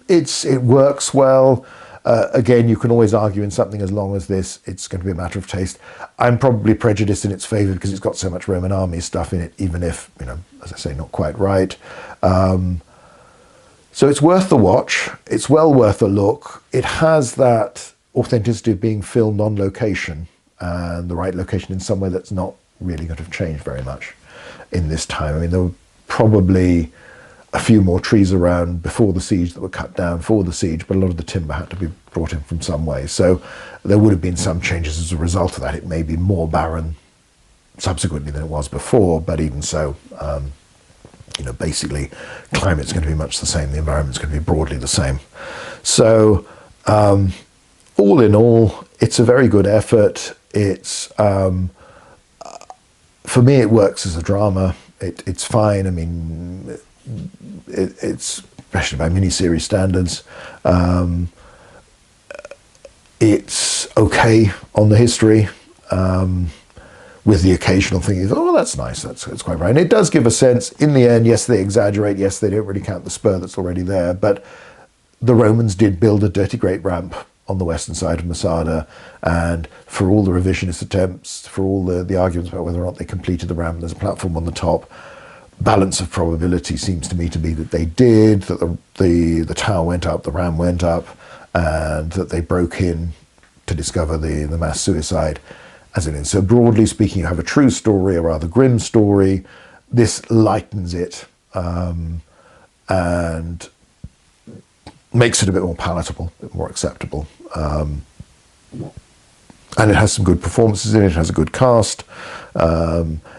it works well. Again, you can always argue in something as long as this, it's going to be a matter of taste. I'm probably prejudiced in its favour because it's got so much Roman army stuff in it, even if, as I say, not quite right. So it's worth the watch. It's well worth a look. It has that authenticity of being filmed on location, and the right location in somewhere that's not really going to have changed very much in this time. I mean, there were probably a few more trees around before the siege that were cut down for the siege, but a lot of the timber had to be brought in from some way. So there would have been some changes as a result of that. It may be more barren subsequently than it was before, but even so, basically climate's going to be much the same. The environment's going to be broadly the same. So all in all, it's a very good effort. It's for me, it works as a drama. It's fine. I mean, it's, especially by miniseries standards, it's okay on the history, with the occasional thing, oh, that's nice, that's quite right. And it does give a sense, in the end, yes, they exaggerate, yes, they don't really count the spur that's already there, but the Romans did build a dirty great ramp on the western side of Masada, and for all the revisionist attempts, for all the arguments about whether or not they completed the ramp, there's a platform on the top. Balance of probability seems to me to be that they did, that the tower went up, the ram went up, and that they broke in to discover the mass suicide as it is. So broadly speaking, you have a true story, a rather grim story. This lightens it and makes it a bit more palatable, a bit more acceptable. And it has some good performances in it, it has a good cast,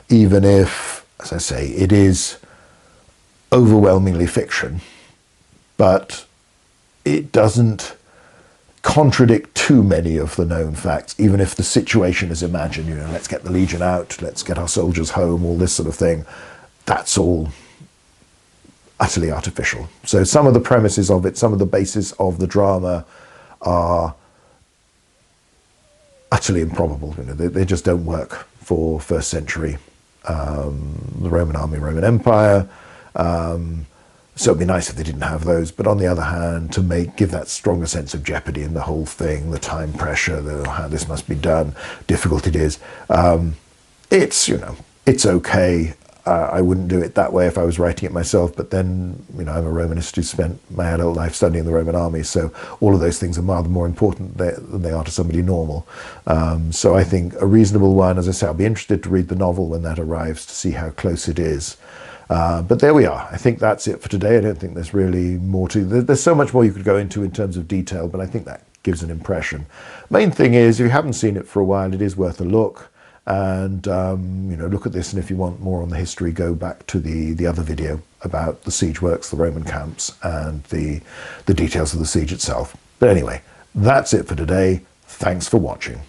even if, as I say, it is overwhelmingly fiction, but it doesn't contradict too many of the known facts, even if the situation is imagined, let's get the Legion out, let's get our soldiers home, all this sort of thing. That's all utterly artificial. So some of the premises of it, some of the basis of the drama are utterly improbable. They just don't work for first century the Roman army, Roman Empire. So it'd be nice if they didn't have those, but on the other hand, to give that stronger sense of jeopardy in the whole thing, the time pressure, how this must be done, difficult it is. It's okay. I wouldn't do it that way if I was writing it myself, but then, I'm a Romanist who spent my adult life studying the Roman army, so all of those things are rather more important than they are to somebody normal. So I think a reasonable one, as I say, I'll be interested to read the novel when that arrives to see how close it is. But there we are. I think that's it for today. I don't think there's really more to... There's so much more you could go into in terms of detail, but I think that gives an impression. Main thing is, if you haven't seen it for a while, it is worth a look. And, you know, look at this, and if you want more on the history, go back to the other video about the siege works, the Roman camps, and the details of the siege itself. But anyway, that's it for today. Thanks for watching.